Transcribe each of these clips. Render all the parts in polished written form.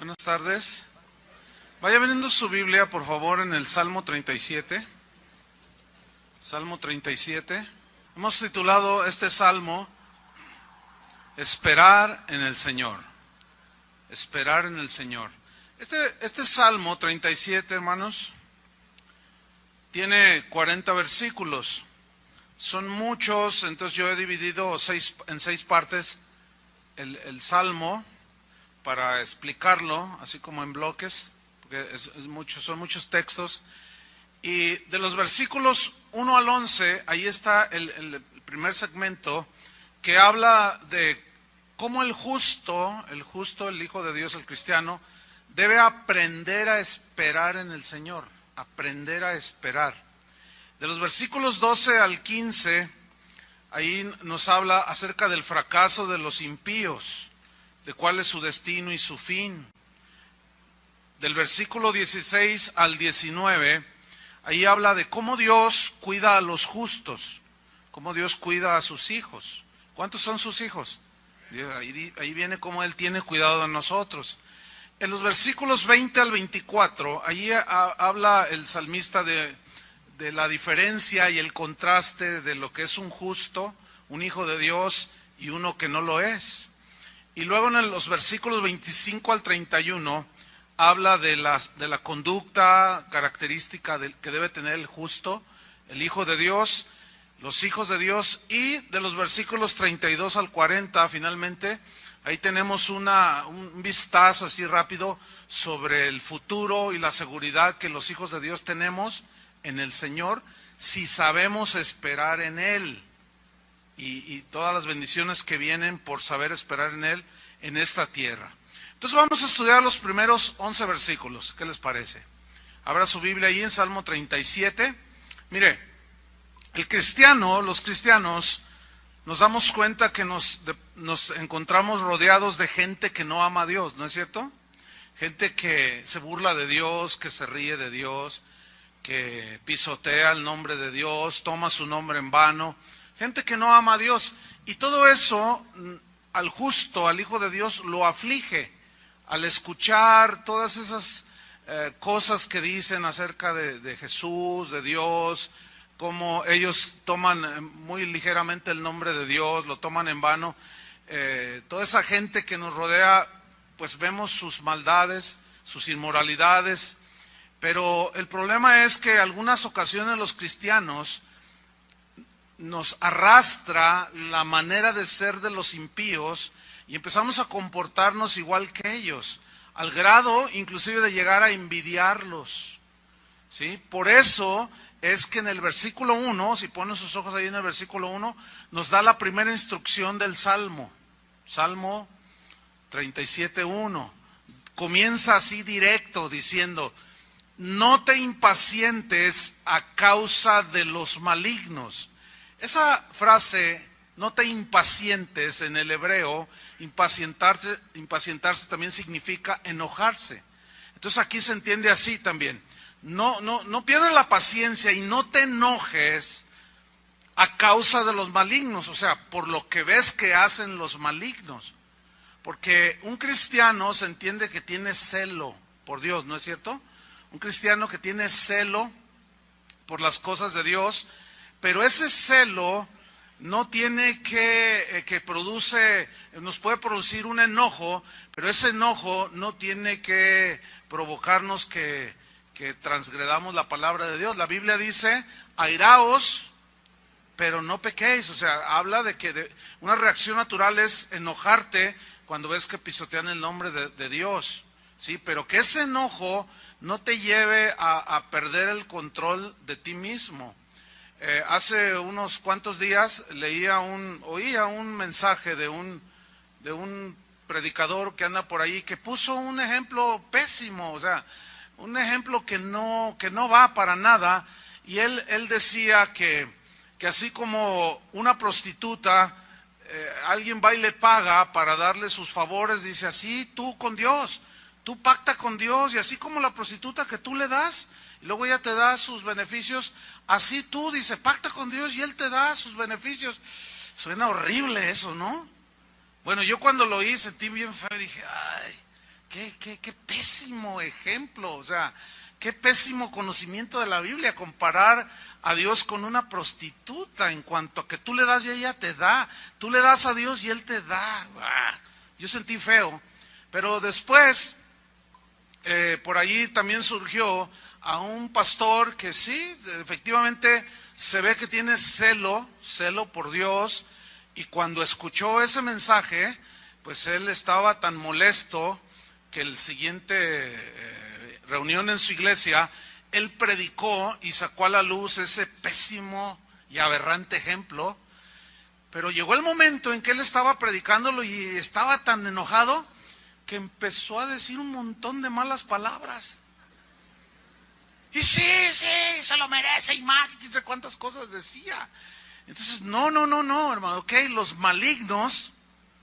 Buenas tardes. Vaya abriendo su Biblia, por favor, en el Salmo 37. Salmo 37. Hemos titulado este salmo Esperar en el Señor. Esperar en el Señor. Este Salmo 37, hermanos, tiene 40 versículos. Son muchos, entonces yo he dividido en seis partes el Salmo para explicarlo, así como en bloques, porque son muchos textos. Y de los versículos 1 al 11, ahí está el primer segmento que habla de cómo el justo, el Hijo de Dios, el cristiano, debe aprender a esperar en el Señor, aprender a esperar. De los versículos 12 al 15, ahí nos habla acerca del fracaso de los impíos, de cuál es su destino y su fin. Del versículo 16 al 19, ahí habla de cómo Dios cuida a los justos, cómo Dios cuida a sus hijos. ¿Cuántos son sus hijos? Ahí viene cómo Él tiene cuidado de nosotros. En los versículos 20 al 24, ahí habla el salmista de la diferencia y el contraste de lo que es un justo, un hijo de Dios, y uno que no lo es. Y luego en los versículos 25 al 31 habla de la conducta característica que debe tener el justo, el Hijo de Dios, los hijos de Dios, y de los versículos 32 al 40 finalmente, ahí tenemos un vistazo así rápido sobre el futuro y la seguridad que los hijos de Dios tenemos en el Señor, si sabemos esperar en Él. Y todas las bendiciones que vienen por saber esperar en Él en esta tierra. Entonces vamos a estudiar los primeros 11 versículos. ¿Qué les parece? Abra su Biblia ahí en Salmo 37. Mire, los cristianos, nos damos cuenta que nos encontramos rodeados de gente que no ama a Dios, ¿no es cierto? Gente que se burla de Dios, que se ríe de Dios, que pisotea el nombre de Dios, toma su nombre en vano. Gente que no ama a Dios, y todo eso al justo, al Hijo de Dios, lo aflige al escuchar todas esas cosas que dicen acerca de Jesús, de Dios, como ellos toman muy ligeramente el nombre de Dios, lo toman en vano. Toda esa gente que nos rodea, pues vemos sus maldades, sus inmoralidades, pero el problema es que en algunas ocasiones los cristianos nos arrastra la manera de ser de los impíos y empezamos a comportarnos igual que ellos, al grado inclusive de llegar a envidiarlos, ¿sí? Por eso es que en el versículo 1, si ponen sus ojos ahí en el versículo 1, nos da la primera instrucción del Salmo, Salmo 37:1. Comienza así directo diciendo: no te impacientes a causa de los malignos. Esa frase, no te impacientes, en el hebreo, impacientarse también significa enojarse. Entonces aquí se entiende así también. No pierdas la paciencia y no te enojes a causa de los malignos, o sea, por lo que ves que hacen los malignos. Porque un cristiano se entiende que tiene celo por Dios, ¿no es cierto? Un cristiano que tiene celo por las cosas de Dios, pero ese celo no tiene nos puede producir un enojo, pero ese enojo no tiene que provocarnos que transgredamos la palabra de Dios. La Biblia dice: airaos, pero no pequéis. O sea, habla de que una reacción natural es enojarte cuando ves que pisotean el nombre de Dios, ¿sí? Pero que ese enojo no te lleve a perder el control de ti mismo. Hace unos cuantos días oía un mensaje de un predicador que anda por ahí, que puso un ejemplo pésimo, o sea, un ejemplo que no va para nada, y él decía que así como una prostituta, alguien va y le paga para darle sus favores, dice: así tú con Dios, tú pacta con Dios, y así como la prostituta que tú le das, y luego ella te da sus beneficios, así tú, dice, pacta con Dios y Él te da sus beneficios. Suena horrible eso, ¿no? Bueno, yo cuando lo oí sentí bien feo y dije: ay, Qué pésimo ejemplo, o sea, qué pésimo conocimiento de la Biblia, comparar a Dios con una prostituta en cuanto a que tú le das y ella te da, tú le das a Dios y Él te da. Yo sentí feo, pero después, por allí también surgió a un pastor que sí, efectivamente se ve que tiene celo por Dios, y cuando escuchó ese mensaje, pues él estaba tan molesto que el siguiente reunión en su iglesia, él predicó y sacó a la luz ese pésimo y aberrante ejemplo. Pero llegó el momento en que él estaba predicándolo y estaba tan enojado que empezó a decir un montón de malas palabras. Y sí, se lo merece y más, y quién sabe cuántas cosas decía. Entonces, no, hermano, ok, los malignos,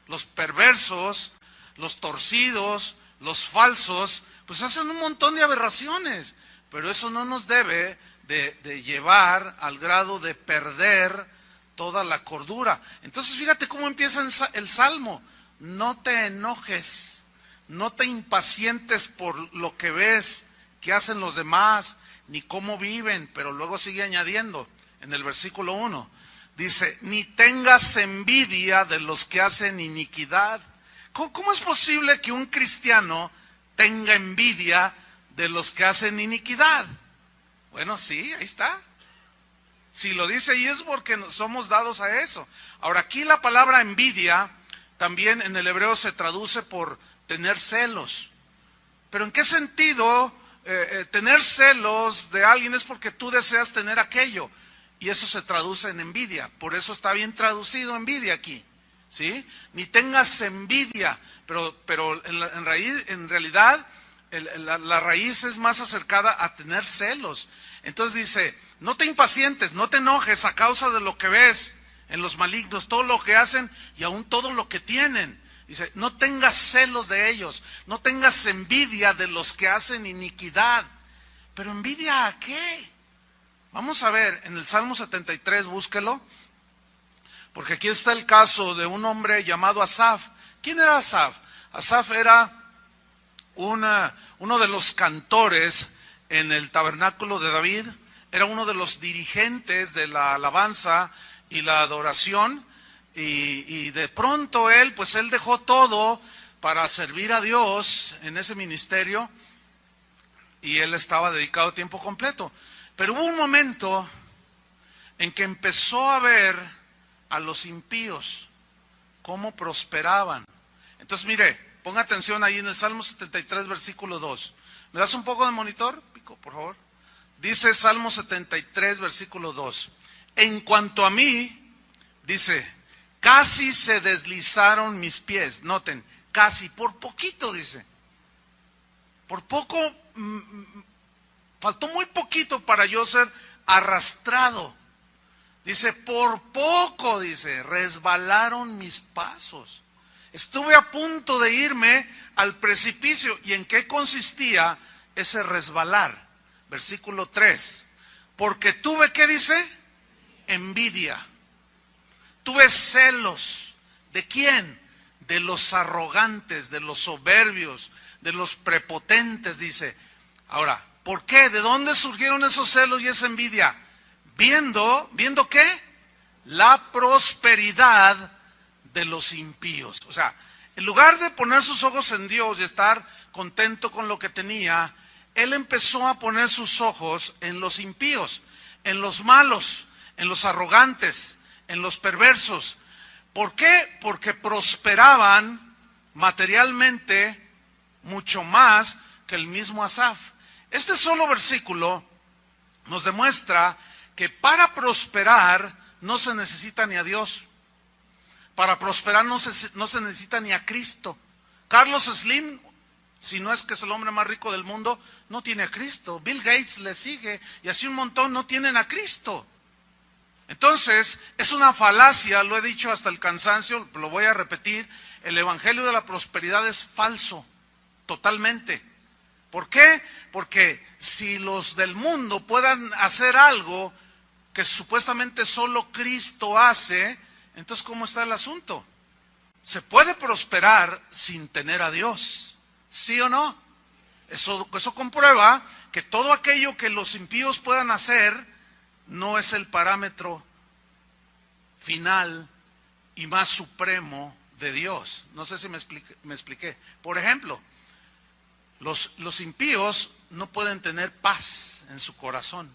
los perversos, los torcidos, los falsos, pues hacen un montón de aberraciones, pero eso no nos debe de llevar al grado de perder toda la cordura. Entonces, fíjate cómo empieza el Salmo: no te enojes, no te impacientes por lo que ves que hacen los demás, ni cómo viven, pero luego sigue añadiendo en el versículo 1, dice, ni tengas envidia de los que hacen iniquidad. ¿Cómo es posible que un cristiano tenga envidia de los que hacen iniquidad? Bueno, sí, ahí está. Si lo dice ahí es porque somos dados a eso. Ahora, aquí la palabra envidia también en el hebreo se traduce por tener celos. Pero ¿en qué sentido tener celos de alguien? Es porque tú deseas tener aquello. Y eso se traduce en envidia. Por eso está bien traducido envidia aquí. ¿Sí? Ni tengas envidia. Pero en realidad la raíz es más acercada a tener celos. Entonces dice, no te impacientes, no te enojes a causa de lo que ves en los malignos, todo lo que hacen y aún todo lo que tienen. Dice, no tengas celos de ellos, no tengas envidia de los que hacen iniquidad. ¿Pero envidia a qué? Vamos a ver, en el Salmo 73, búsquelo, porque aquí está el caso de un hombre llamado Asaf. ¿Quién era Asaf? Asaf era uno de los cantores en el tabernáculo de David, era uno de los dirigentes de la alabanza y la adoración, y de pronto él dejó todo para servir a Dios en ese ministerio, y él estaba dedicado a tiempo completo. Pero hubo un momento en que empezó a ver a los impíos, cómo prosperaban. Entonces mire, ponga atención ahí en el Salmo 73, versículo 2. ¿Me das un poco de monitor, Pico, por favor? Dice Salmo 73, versículo 2. En cuanto a mí, dice, casi se deslizaron mis pies. Noten, casi, por poquito, dice. Por poco, faltó muy poquito para yo ser arrastrado. Dice, por poco, dice, resbalaron mis pasos. Estuve a punto de irme al precipicio. ¿Y en qué consistía ese resbalar? Versículo 3. Porque tuve, ¿qué dice? Envidia. Tuve celos. ¿De quién? De los arrogantes, de los soberbios, de los prepotentes, dice. Ahora, ¿por qué? ¿De dónde surgieron esos celos y esa envidia? ¿Viendo qué? La prosperidad de los impíos. O sea, en lugar de poner sus ojos en Dios y estar contento con lo que tenía, él empezó a poner sus ojos en los impíos, en los malos, en los arrogantes, en los perversos. ¿Por qué? Porque prosperaban materialmente mucho más que el mismo Asaf. Este solo versículo nos demuestra que para prosperar no se necesita ni a Dios. Para prosperar no se necesita ni a Cristo. Carlos Slim, si no es que es el hombre más rico del mundo, no tiene a Cristo. Bill Gates le sigue y así un montón no tienen a Cristo. Entonces, es una falacia, lo he dicho hasta el cansancio, lo voy a repetir, el evangelio de la prosperidad es falso, totalmente. ¿Por qué? Porque si los del mundo puedan hacer algo que supuestamente solo Cristo hace, entonces ¿cómo está el asunto? Se puede prosperar sin tener a Dios. ¿Sí o no? Eso comprueba que todo aquello que los impíos puedan hacer no es el parámetro final y más supremo de Dios. No sé si me expliqué. Por ejemplo, los impíos no pueden tener paz en su corazón,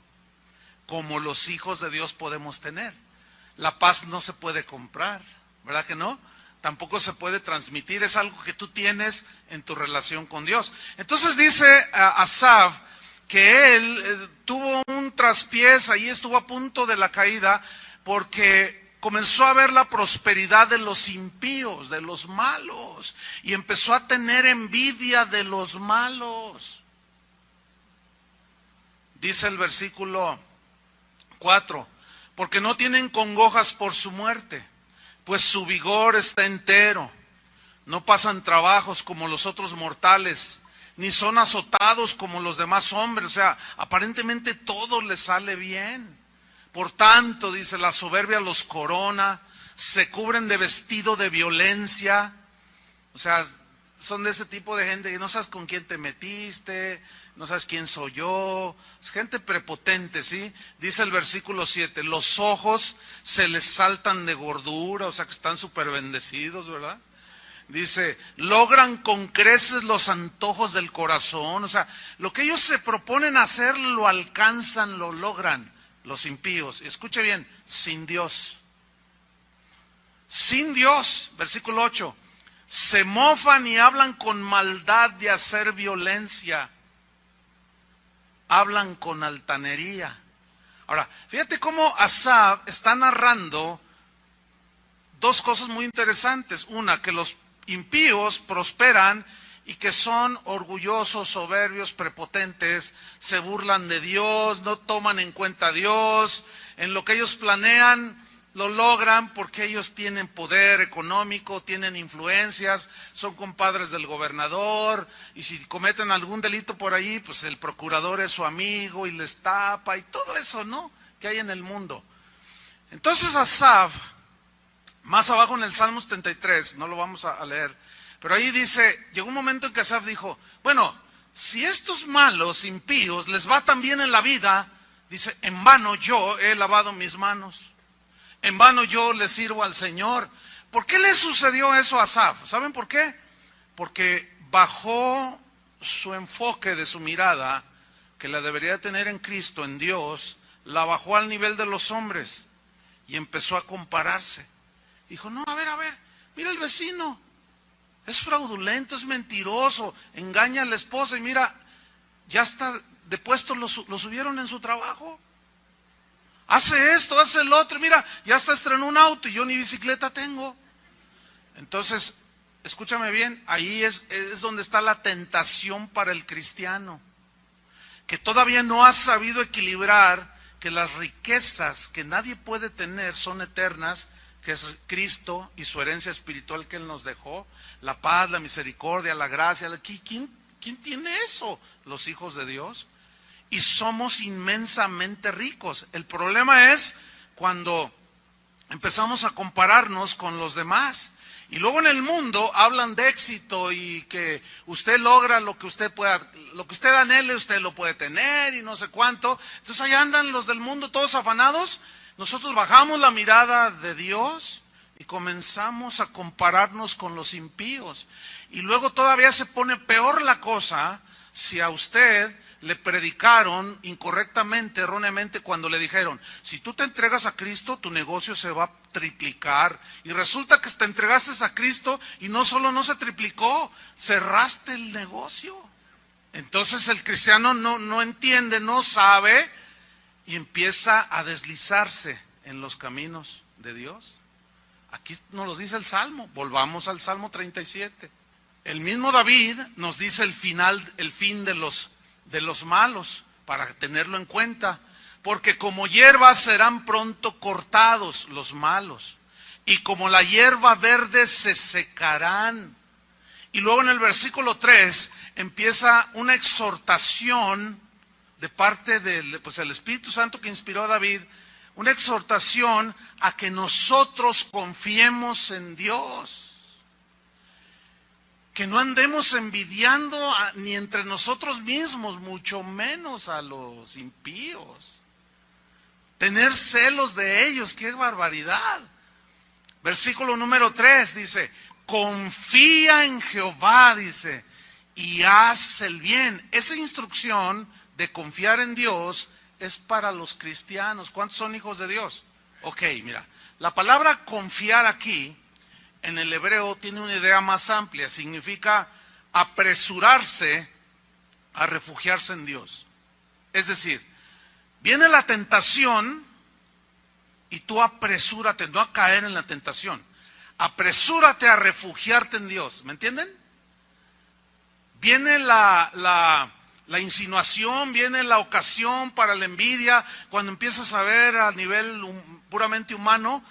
como los hijos de Dios podemos tener. La paz no se puede comprar, ¿verdad que no? Tampoco se puede transmitir, es algo que tú tienes en tu relación con Dios. Entonces dice Asaf que él tuvo un traspiés, ahí estuvo a punto de la caída, porque comenzó a ver la prosperidad de los impíos, de los malos, y empezó a tener envidia de los malos. Dice el versículo 4, porque no tienen congojas por su muerte, pues su vigor está entero. No pasan trabajos como los otros mortales, ni son azotados como los demás hombres. O sea, aparentemente todo les sale bien. Por tanto, dice, la soberbia los corona, se cubren de vestido de violencia. O sea, son de ese tipo de gente que no sabes con quién te metiste, no sabes quién soy yo, es gente prepotente, ¿sí? Dice el versículo 7, los ojos se les saltan de gordura, o sea que están súper bendecidos, ¿verdad? Dice, logran con creces los antojos del corazón, o sea, lo que ellos se proponen hacer lo alcanzan, lo logran, los impíos. Y escuche bien, sin Dios. Sin Dios, versículo 8, se mofan y hablan con maldad de hacer violencia. Hablan con altanería. Ahora, fíjate cómo Asaf está narrando dos cosas muy interesantes. Una, que los impíos prosperan y que son orgullosos, soberbios, prepotentes, se burlan de Dios, no toman en cuenta a Dios, en lo que ellos planean lo logran porque ellos tienen poder económico, tienen influencias, son compadres del gobernador, y si cometen algún delito por ahí, pues el procurador es su amigo y les tapa, y todo eso, ¿no?, que hay en el mundo. Entonces Asaf, más abajo en el Salmo 73, no lo vamos a leer, pero ahí dice, llegó un momento en que Asaf dijo, bueno, si estos malos, impíos, les va tan bien en la vida, dice, en vano yo he lavado mis manos. En vano yo le sirvo al Señor. ¿Por qué le sucedió eso a Asaf? ¿Saben por qué? Porque bajó su enfoque de su mirada, que la debería tener en Cristo, en Dios, la bajó al nivel de los hombres y empezó a compararse. Dijo, no, a ver, mira el vecino, es fraudulento, es mentiroso, engaña a la esposa y mira, ya está de puesto, lo subieron en su trabajo. Hace esto, hace el otro, mira, ya hasta estrenó un auto y yo ni bicicleta tengo. Entonces, escúchame bien, ahí es donde está la tentación para el cristiano, que todavía no ha sabido equilibrar que las riquezas que nadie puede tener son eternas, que es Cristo y su herencia espiritual que Él nos dejó, la paz, la misericordia, la gracia. ¿Quién tiene eso? Los hijos de Dios. Y somos inmensamente ricos. El problema es cuando empezamos a compararnos con los demás. Y luego en el mundo hablan de éxito y que usted logra lo que usted pueda, lo que usted anhele, usted lo puede tener y no sé cuánto. Entonces ahí andan los del mundo todos afanados. Nosotros bajamos la mirada de Dios y comenzamos a compararnos con los impíos. Y luego todavía se pone peor la cosa si a usted le predicaron incorrectamente, erróneamente, cuando le dijeron, si tú te entregas a Cristo, tu negocio se va a triplicar. Y resulta que te entregaste a Cristo y no solo no se triplicó, cerraste el negocio. Entonces el cristiano no entiende, no sabe y empieza a deslizarse en los caminos de Dios. Aquí nos lo dice el Salmo, volvamos al Salmo 37. El mismo David nos dice el fin de los malos, para tenerlo en cuenta, porque como hierba serán pronto cortados los malos, y como la hierba verde se secarán. Y luego en el versículo 3 empieza una exhortación de parte del el Espíritu Santo que inspiró a David, una exhortación a que nosotros confiemos en Dios. que no andemos envidiando ni entre nosotros mismos, mucho menos a los impíos. Tener celos de ellos, qué barbaridad. Versículo número 3 dice, confía en Jehová, dice, y haz el bien. Esa instrucción de confiar en Dios es para los cristianos. ¿Cuántos son hijos de Dios? Ok, mira, la palabra confiar aquí, en el hebreo, tiene una idea más amplia. Significa apresurarse a refugiarse en Dios. Es decir, viene la tentación y tú apresúrate, no a caer en la tentación. Apresúrate a refugiarte en Dios. ¿Me entienden? Viene la insinuación, viene la ocasión para la envidia, cuando empiezas a ver a nivel puramente humano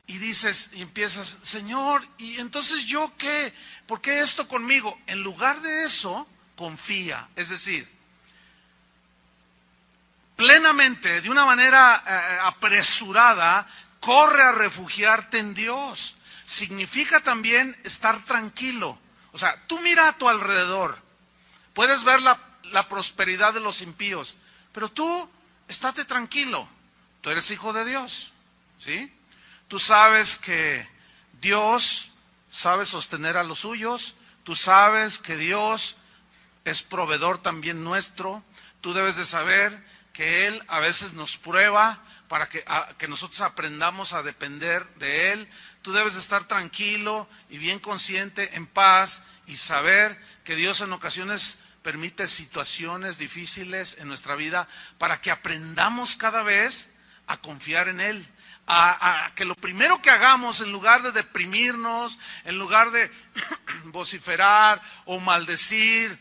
y dices, y empiezas, Señor, ¿y entonces yo qué? ¿Por qué esto conmigo? En lugar de eso, confía. Es decir, plenamente, de una manera apresurada, corre a refugiarte en Dios. Significa también estar tranquilo. O sea, tú mira a tu alrededor, puedes ver la prosperidad de los impíos, pero tú estate tranquilo, tú eres hijo de Dios, ¿sí? Tú sabes que Dios sabe sostener a los suyos, tú sabes que Dios es proveedor también nuestro, tú debes de saber que Él a veces nos prueba para que nosotros aprendamos a depender de Él. Tú debes de estar tranquilo y bien consciente, en paz, y saber que Dios en ocasiones permite situaciones difíciles en nuestra vida para que aprendamos cada vez a confiar en Él. A que lo primero que hagamos, en lugar de deprimirnos, en lugar de vociferar o maldecir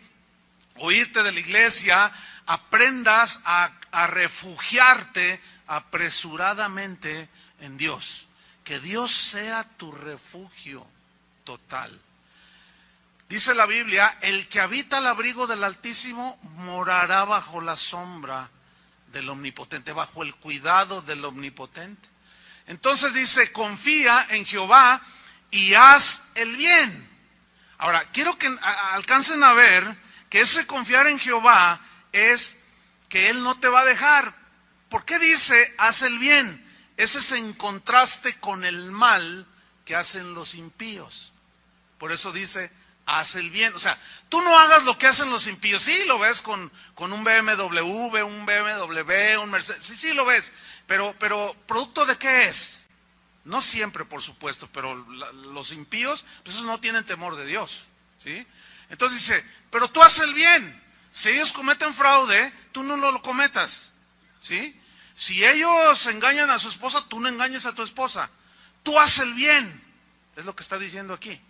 o irte de la iglesia, aprendas a refugiarte apresuradamente en Dios. Que Dios sea tu refugio total. Dice la Biblia, el que habita al abrigo del Altísimo morará bajo la sombra del Omnipotente, bajo el cuidado del Omnipotente. Entonces dice, confía en Jehová y haz el bien. Ahora, quiero que alcancen a ver que ese confiar en Jehová es que Él no te va a dejar. ¿Por qué dice, haz el bien? Ese es en contraste con el mal que hacen los impíos. Por eso dice, haz el bien. O sea, tú no hagas lo que hacen los impíos. Sí, lo ves con un BMW, un BMW, un Mercedes. Sí, lo ves. Pero ¿producto de qué es? No siempre, por supuesto, pero los impíos, pues esos no tienen temor de Dios, ¿sí? Entonces dice, pero tú haz el bien. Si ellos cometen fraude, tú no lo cometas, ¿sí? Si ellos engañan a su esposa, tú no engañes a tu esposa. Tú haz el bien. Es lo que está diciendo aquí.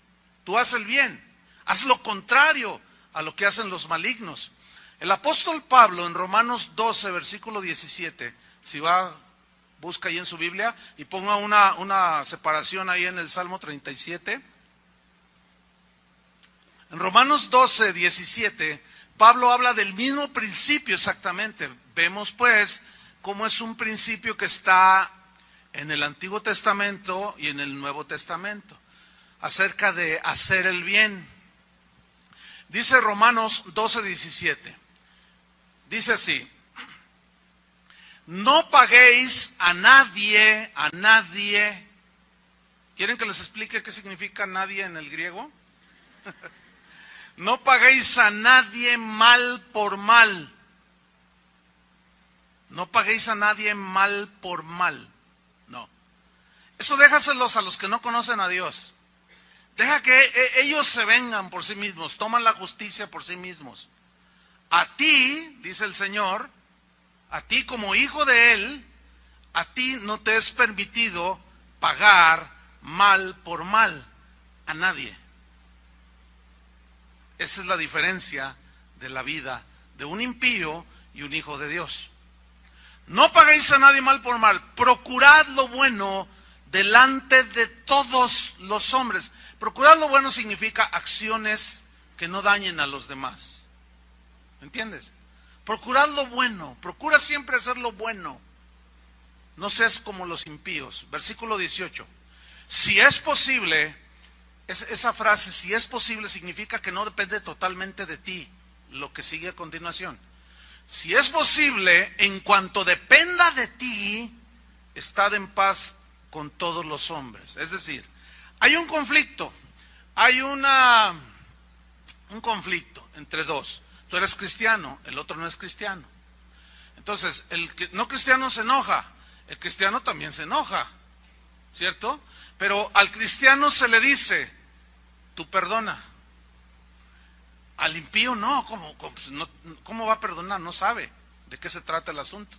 Tú haz el bien. Haz lo contrario a lo que hacen los malignos. El apóstol Pablo en Romanos 12, versículo 17, si va, busca ahí en su Biblia y ponga una separación ahí en el Salmo 37. En Romanos 12, 17, Pablo habla del mismo principio exactamente. Vemos pues cómo es un principio que está en el Antiguo Testamento y en el Nuevo Testamento, acerca de hacer el bien. Dice Romanos 12, 17, dice así, no paguéis a nadie, ¿quieren que les explique qué significa nadie en el griego? No paguéis a nadie mal por mal. No paguéis a nadie mal por mal. No. Eso déjaselos a los que no conocen a Dios. Deja que ellos se vengan por sí mismos, toman la justicia por sí mismos. A ti, dice el Señor, a ti como hijo de Él, a ti no te es permitido pagar mal por mal a nadie. Esa es la diferencia de la vida de un impío y un hijo de Dios. No paguéis a nadie mal por mal, procurad lo bueno delante de todos los hombres. Procurar lo bueno significa acciones que no dañen a los demás. ¿Entiendes? Procurad lo bueno, procura siempre hacer lo bueno. No seas como los impíos. Versículo 18. Si es posible, esa frase, si es posible, significa que no depende totalmente de ti, lo que sigue a continuación. Si es posible, en cuanto dependa de ti, estad en paz con todos los hombres. Es decir, hay un conflicto, hay un conflicto entre dos. Tú eres cristiano, el otro no es cristiano. Entonces, el no cristiano se enoja, el cristiano también se enoja, ¿cierto? Pero al cristiano se le dice, tú perdona. Al impío no, ¿cómo va a perdonar? No sabe de qué se trata el asunto.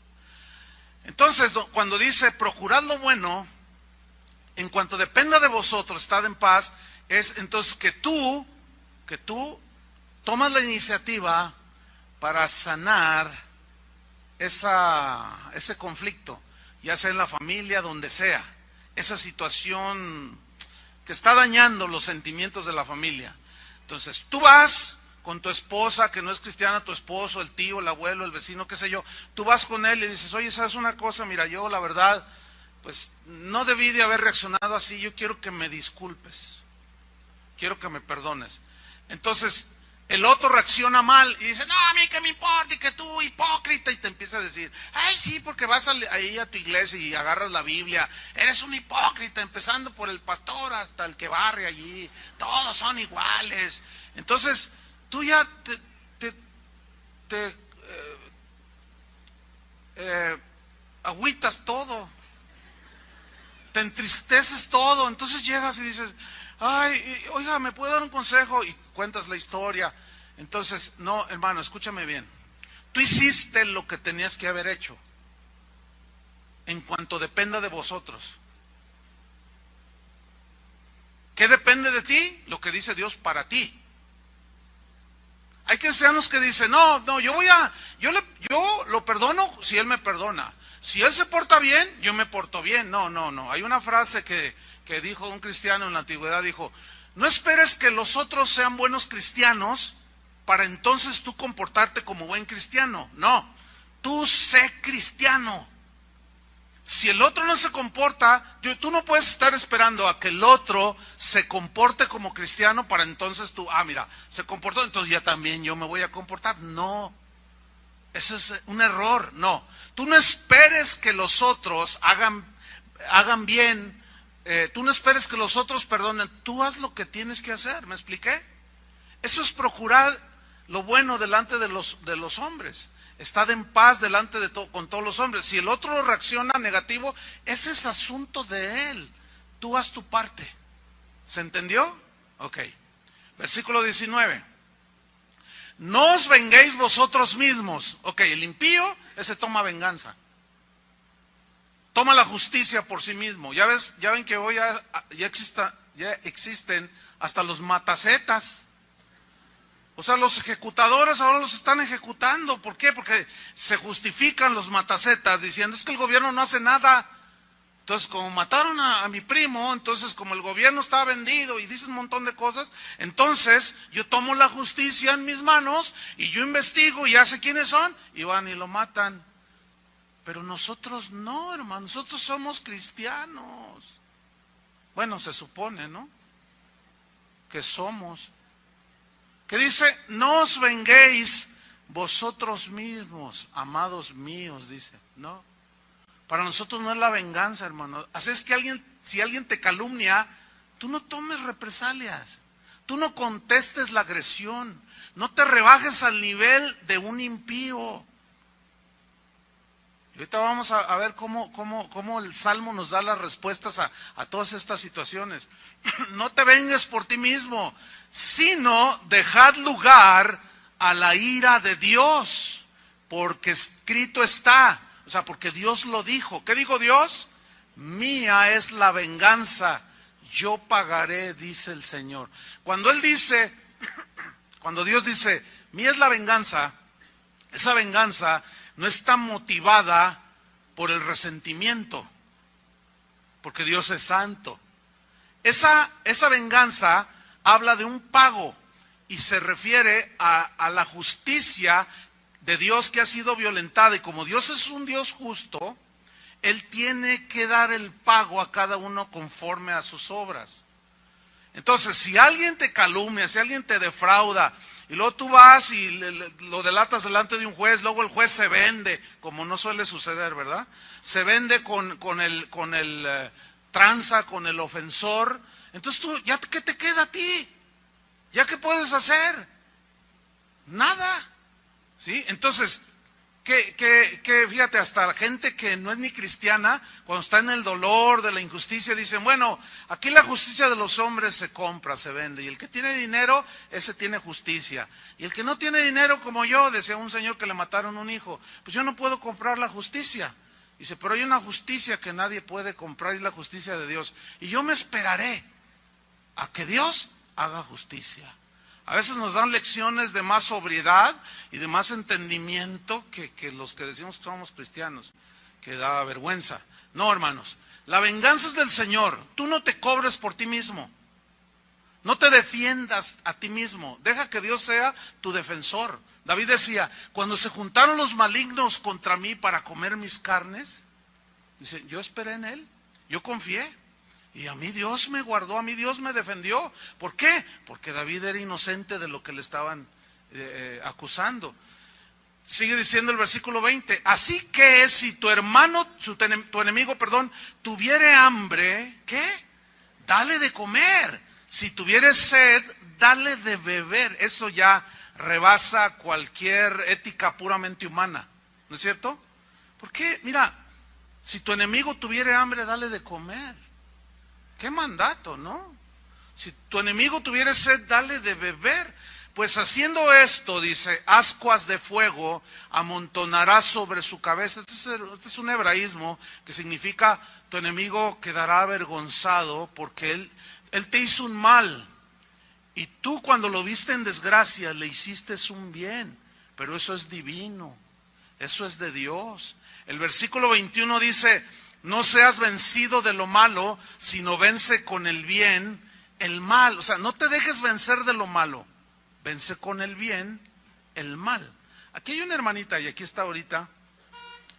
Entonces, cuando dice, procurad lo bueno, en cuanto dependa de vosotros, estad en paz, es entonces que tú tomas la iniciativa para sanar ese conflicto, ya sea en la familia, donde sea, esa situación que está dañando los sentimientos de la familia. Entonces, tú vas con tu esposa, que no es cristiana, tu esposo, el tío, el abuelo, el vecino, qué sé yo, tú vas con él y dices, oye, ¿sabes una cosa? Mira, yo la verdad, pues no debí de haber reaccionado así, yo quiero que me disculpes, quiero que me perdones. Entonces, el otro reacciona mal y dice, no, a mí que me importa, y que tú, hipócrita, y te empieza a decir, ay, sí, porque vas ahí a tu iglesia y agarras la Biblia, eres un hipócrita, empezando por el pastor hasta el que barre allí, todos son iguales. Entonces, tú ya agüitas todo, te entristeces todo, entonces llegas y dices, ay, oiga, ¿me puede dar un consejo? Y cuentas la historia. Entonces, no, hermano, escúchame bien. Tú hiciste lo que tenías que haber hecho, en cuanto dependa de vosotros. ¿Qué depende de ti? Lo que dice Dios para ti. Hay cristianos que dicen, no, yo lo perdono si Él me perdona. Si Él se porta bien, yo me porto bien. No. Hay una frase que dijo un cristiano en la antigüedad, dijo, no esperes que los otros sean buenos cristianos para entonces tú comportarte como buen cristiano. No, tú sé cristiano. Si el otro no se comporta, tú no puedes estar esperando a que el otro se comporte como cristiano para entonces tú, mira, se comportó, entonces ya también yo me voy a comportar. No, eso es un error. No, tú no esperes que los otros hagan bien, tú no esperes que los otros perdonen, tú haz lo que tienes que hacer. ¿Me expliqué? Eso es procurar lo bueno delante de los hombres. Estad en paz delante con todos los hombres. Si el otro reacciona negativo, ese es asunto de él. Tú haz tu parte. ¿Se entendió? Ok. Versículo 19. No os venguéis vosotros mismos. Ok, el impío, ese toma venganza. Toma la justicia por sí mismo. Ya ven que hoy ya existen hasta los matacetas. O sea, los ejecutadores ahora los están ejecutando. ¿Por qué? Porque se justifican los matacetas diciendo, es que el gobierno no hace nada. Entonces, como mataron a mi primo, entonces como el gobierno está vendido y dice un montón de cosas, entonces yo tomo la justicia en mis manos y yo investigo y ya sé quiénes son y van y lo matan. Pero nosotros no, hermano, nosotros somos cristianos. Bueno, se supone, ¿no? Que somos. Que dice, no os venguéis vosotros mismos, amados míos, dice. No, para nosotros no es la venganza, hermano. Así es que si alguien te calumnia, tú no tomes represalias, tú no contestes la agresión, no te rebajes al nivel de un impío. Y ahorita vamos a ver cómo el Salmo nos da las respuestas a todas estas situaciones. No te vengues por ti mismo, sino dejad lugar a la ira de Dios, porque escrito está, o sea, porque Dios lo dijo. ¿Qué dijo Dios? Mía es la venganza, yo pagaré, dice el Señor. Cuando Dios dice, mía es la venganza, esa venganza no está motivada por el resentimiento, porque Dios es santo. Esa venganza habla de un pago y se refiere a la justicia de Dios que ha sido violentada. Y como Dios es un Dios justo, Él tiene que dar el pago a cada uno conforme a sus obras. Entonces, si alguien te calumnia, si alguien te defrauda, y luego tú vas y lo delatas delante de un juez, luego el juez se vende, como no suele suceder, ¿verdad? Se vende con el tranza, con el ofensor. Entonces tú, ¿ya qué te queda a ti? ¿Ya qué puedes hacer? Nada. ¿Sí? Entonces, fíjate, hasta la gente que no es ni cristiana, cuando está en el dolor de la injusticia, dicen, bueno, aquí la justicia de los hombres se compra, se vende, y el que tiene dinero, ese tiene justicia. Y el que no tiene dinero, como yo, decía un señor que le mataron un hijo, pues yo no puedo comprar la justicia. Dice, pero hay una justicia que nadie puede comprar, y es la justicia de Dios. Y yo me esperaré a que Dios haga justicia. A veces nos dan lecciones de más sobriedad y de más entendimiento que los que decimos que somos cristianos, que da vergüenza. No, hermanos, la venganza es del Señor. Tú no te cobres por ti mismo. No te defiendas a ti mismo. Deja que Dios sea tu defensor. David decía, cuando se juntaron los malignos contra mí para comer mis carnes, dice, yo esperé en Él, yo confié. Y a mí Dios me guardó, a mí Dios me defendió. ¿Por qué? Porque David era inocente de lo que le estaban acusando. Sigue diciendo el versículo 20. Así que si tu hermano, tu enemigo, tuviere hambre, ¿qué? Dale de comer. Si tuviere sed, dale de beber. Eso ya rebasa cualquier ética puramente humana. ¿No es cierto? ¿Por qué? Mira, si tu enemigo tuviere hambre, dale de comer. ¿Qué mandato, no? Si tu enemigo tuviera sed, dale de beber. Pues haciendo esto, dice, ascuas de fuego amontonarás sobre su cabeza. Este es un hebraísmo que significa tu enemigo quedará avergonzado porque él te hizo un mal. Y tú cuando lo viste en desgracia le hiciste un bien. Pero eso es divino, eso es de Dios. El versículo 21 dice, no seas vencido de lo malo, sino vence con el bien el mal. O sea, no te dejes vencer de lo malo, vence con el bien el mal. Aquí hay una hermanita, y aquí está ahorita,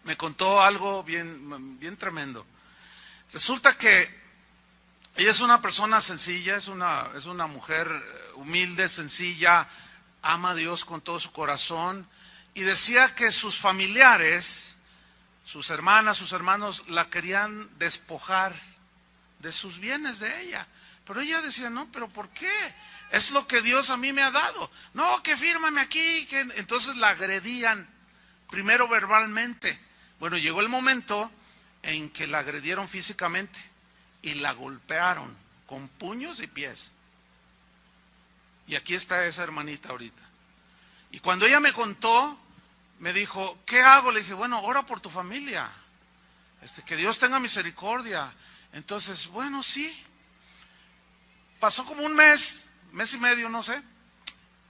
me contó algo bien tremendo. Resulta que ella es una persona sencilla, es una mujer humilde, sencilla, ama a Dios con todo su corazón, y decía que sus familiares, sus hermanas, sus hermanos, la querían despojar de sus bienes de ella. Pero ella decía, no, pero ¿por qué? Es lo que Dios a mí me ha dado. No, que fírmame aquí. Entonces la agredían, primero verbalmente. Bueno, llegó el momento en que la agredieron físicamente y la golpearon con puños y pies. Y aquí está esa hermanita ahorita. Y cuando ella me contó, me dijo, ¿qué hago? Le dije, bueno, ora por tu familia, que Dios tenga misericordia. Entonces, bueno, sí. Pasó como un mes y medio, no sé,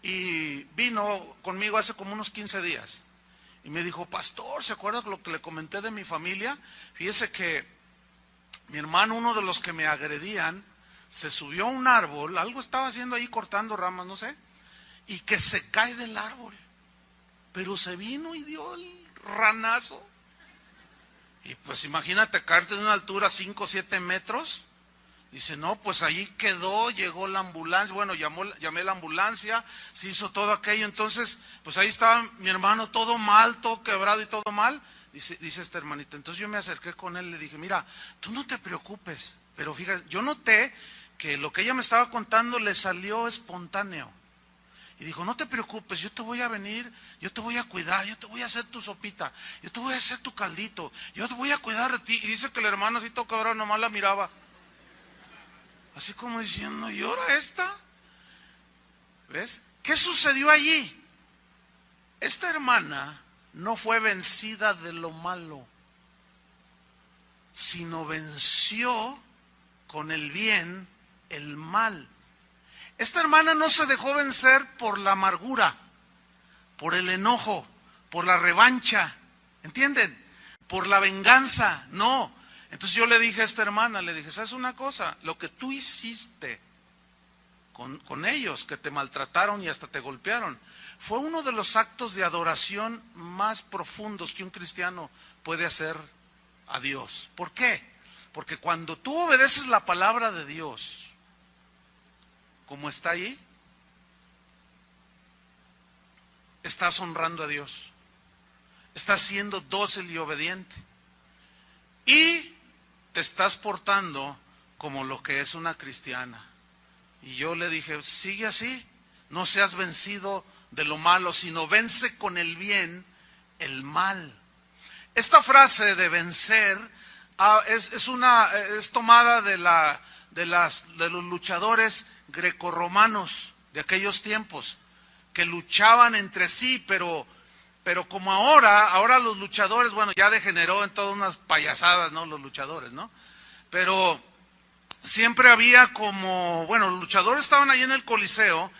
y vino conmigo hace como unos 15 días. Y me dijo, pastor, ¿se acuerda lo que le comenté de mi familia? Fíjese que mi hermano, uno de los que me agredían, se subió a un árbol, algo estaba haciendo ahí cortando ramas, no sé, y que se cae del árbol. Pero se vino y dio el ranazo. Y pues imagínate caerte de una altura 5 o 7 metros. Dice, no, pues ahí quedó, llegó la ambulancia. Bueno, llamé a la ambulancia, se hizo todo aquello. Entonces, pues ahí estaba mi hermano todo mal, todo quebrado y todo mal. Dice esta hermanita. Entonces yo me acerqué con él y le dije, mira, tú no te preocupes. Pero fíjate, yo noté que lo que ella me estaba contando le salió espontáneo. Y dijo, no te preocupes, yo te voy a venir, yo te voy a cuidar, yo te voy a hacer tu sopita, yo te voy a hacer tu caldito, yo te voy a cuidar de ti. Y dice que el hermano así todo cabrón, nomás la miraba. Así como diciendo, ¿y ahora esta? ¿Ves? ¿Qué sucedió allí? Esta hermana no fue vencida de lo malo, sino venció con el bien el mal. Esta hermana no se dejó vencer por la amargura, por el enojo, por la revancha, ¿entienden? Por la venganza, no. Entonces yo le dije a esta hermana, le dije, ¿sabes una cosa? Lo que tú hiciste con ellos, que te maltrataron y hasta te golpearon, fue uno de los actos de adoración más profundos que un cristiano puede hacer a Dios. ¿Por qué? Porque cuando tú obedeces la palabra de Dios, como está ahí, estás honrando a Dios, estás siendo dócil y obediente, y te estás portando como lo que es una cristiana. Y yo le dije, sigue así, no seas vencido de lo malo, sino vence con el bien el mal. Esta frase de vencer es tomada de los luchadores grecorromanos de aquellos tiempos, que luchaban entre sí, pero como ahora los luchadores, bueno, ya degeneró en todas unas payasadas, ¿no? Los luchadores, ¿no? Pero siempre había bueno, los luchadores estaban ahí en el Coliseo,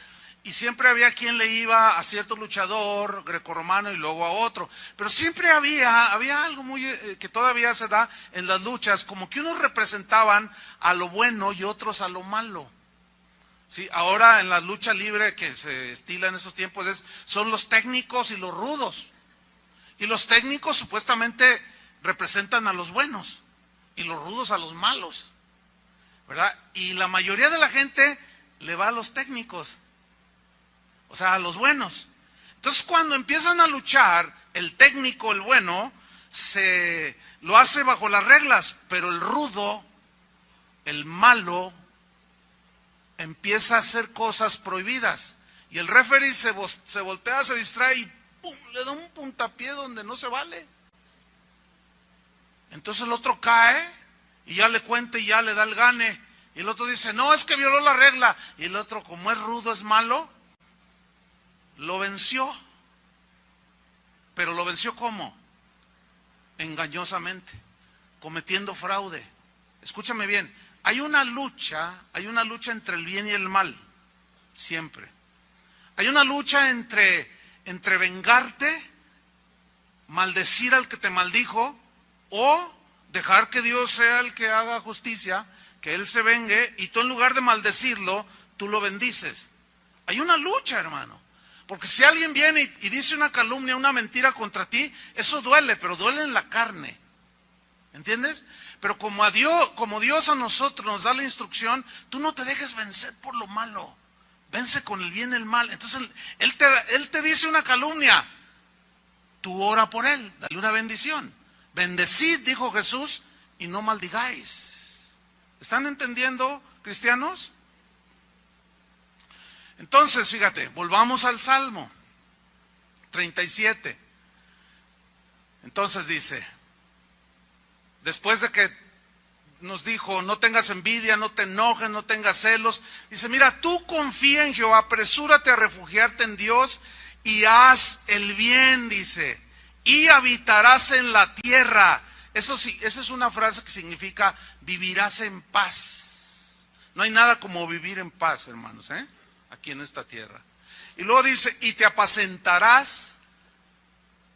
y siempre había quien le iba a cierto luchador grecorromano y luego a otro. Pero siempre había algo muy que todavía se da en las luchas, como que unos representaban a lo bueno y otros a lo malo. ¿Sí? Ahora en la lucha libre que se estila en esos tiempos son los técnicos y los rudos. Y los técnicos supuestamente representan a los buenos y los rudos a los malos, ¿verdad? Y la mayoría de la gente le va a los técnicos, o sea, a los buenos. Entonces cuando empiezan a luchar, el técnico, el bueno, lo hace bajo las reglas, pero el rudo, el malo, empieza a hacer cosas prohibidas. Y el referee se voltea, se distrae y ¡pum!, le da un puntapié donde no se vale. Entonces el otro cae y ya le cuenta y ya le da el gane. Y el otro dice, no, es que violó la regla. Y el otro, como es rudo, es malo, lo venció. Pero lo venció ¿cómo? Engañosamente, cometiendo fraude. Escúchame bien, hay una lucha entre el bien y el mal, siempre. Hay una lucha entre vengarte, maldecir al que te maldijo, o dejar que Dios sea el que haga justicia, que Él se vengue, y tú en lugar de maldecirlo, tú lo bendices. Hay una lucha, hermano. Porque si alguien viene y dice una calumnia, una mentira contra ti, eso duele, pero duele en la carne. ¿Entiendes? Pero como Dios a nosotros nos da la instrucción, tú no te dejes vencer por lo malo. Vence con el bien el mal. Entonces Él te dice una calumnia, tú ora por él, dale una bendición. Bendecid, dijo Jesús, y no maldigáis. ¿Están entendiendo, cristianos? Entonces, fíjate, volvamos al Salmo 37. Entonces dice, después de que nos dijo, no tengas envidia, no te enojes, no tengas celos, dice, mira, tú confía en Jehová, apresúrate a refugiarte en Dios y haz el bien, dice, y habitarás en la tierra. Eso sí, esa es una frase que significa vivirás en paz. No hay nada como vivir en paz, hermanos, aquí en esta tierra. Y luego dice, y te apacentarás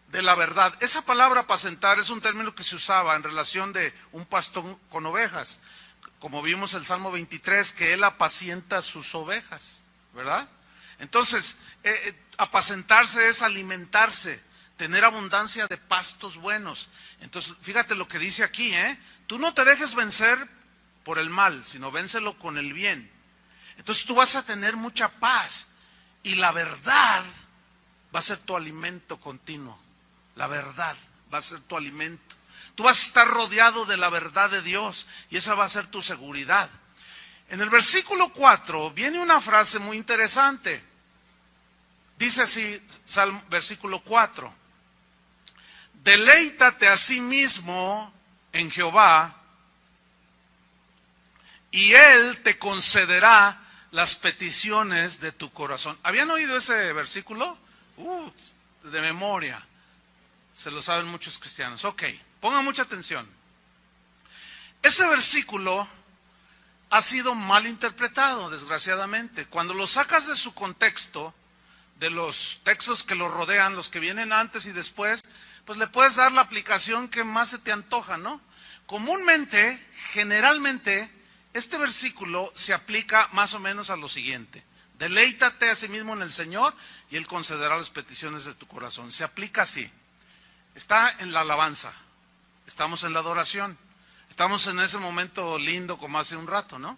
de la verdad. Esa palabra apacentar es un término que se usaba en relación de un pastor con ovejas, como vimos en el Salmo 23, que él apacienta sus ovejas, ¿verdad? Entonces, apacentarse es alimentarse, tener abundancia de pastos buenos. Entonces, fíjate lo que dice aquí, tú no te dejes vencer por el mal, sino vénselo con el bien. Entonces tú vas a tener mucha paz, y la verdad va a ser tu alimento continuo. La verdad va a ser tu alimento. Tú vas a estar rodeado de la verdad de Dios, y esa va a ser tu seguridad. En el versículo 4 viene una frase muy interesante. Dice así, versículo 4. Deleítate a sí mismo en Jehová, y Él te concederá las peticiones de tu corazón. ¿Habían oído ese versículo? De memoria. Se lo saben muchos cristianos. Ok, pongan mucha atención. Ese versículo ha sido mal interpretado, desgraciadamente. Cuando lo sacas de su contexto, de los textos que lo rodean, los que vienen antes y después, pues le puedes dar la aplicación que más se te antoja, ¿no? Comúnmente, generalmente, este versículo se aplica más o menos a lo siguiente: deleítate a sí mismo en el Señor y Él concederá las peticiones de tu corazón. Se aplica así. Está en la alabanza, estamos en la adoración, estamos en ese momento lindo como hace un rato, ¿no?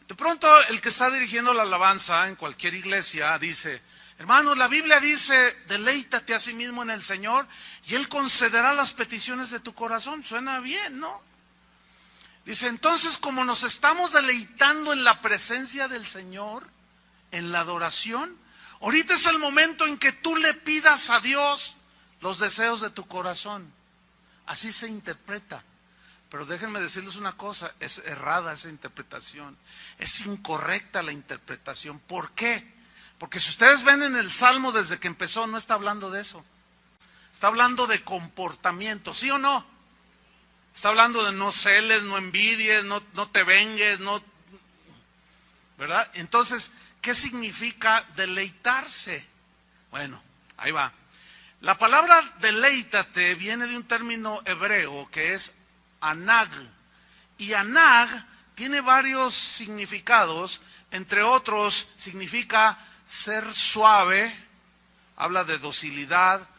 De pronto el que está dirigiendo la alabanza en cualquier iglesia dice: hermanos, la Biblia dice, deleítate a sí mismo en el Señor y Él concederá las peticiones de tu corazón. Suena bien, ¿no? Dice, entonces, como nos estamos deleitando en la presencia del Señor, en la adoración, ahorita es el momento en que tú le pidas a Dios los deseos de tu corazón. Así se interpreta. Pero déjenme decirles una cosa, es errada esa interpretación. Es incorrecta la interpretación. ¿Por qué? Porque si ustedes ven en el Salmo desde que empezó, no está hablando de eso. Está hablando de comportamiento, ¿sí o no? Está hablando de no celes, no envidies, no te vengues, no, ¿verdad? Entonces, ¿qué significa deleitarse? Bueno, ahí va. La palabra deleítate viene de un término hebreo que es anag. Y anag tiene varios significados, entre otros significa ser suave, habla de docilidad,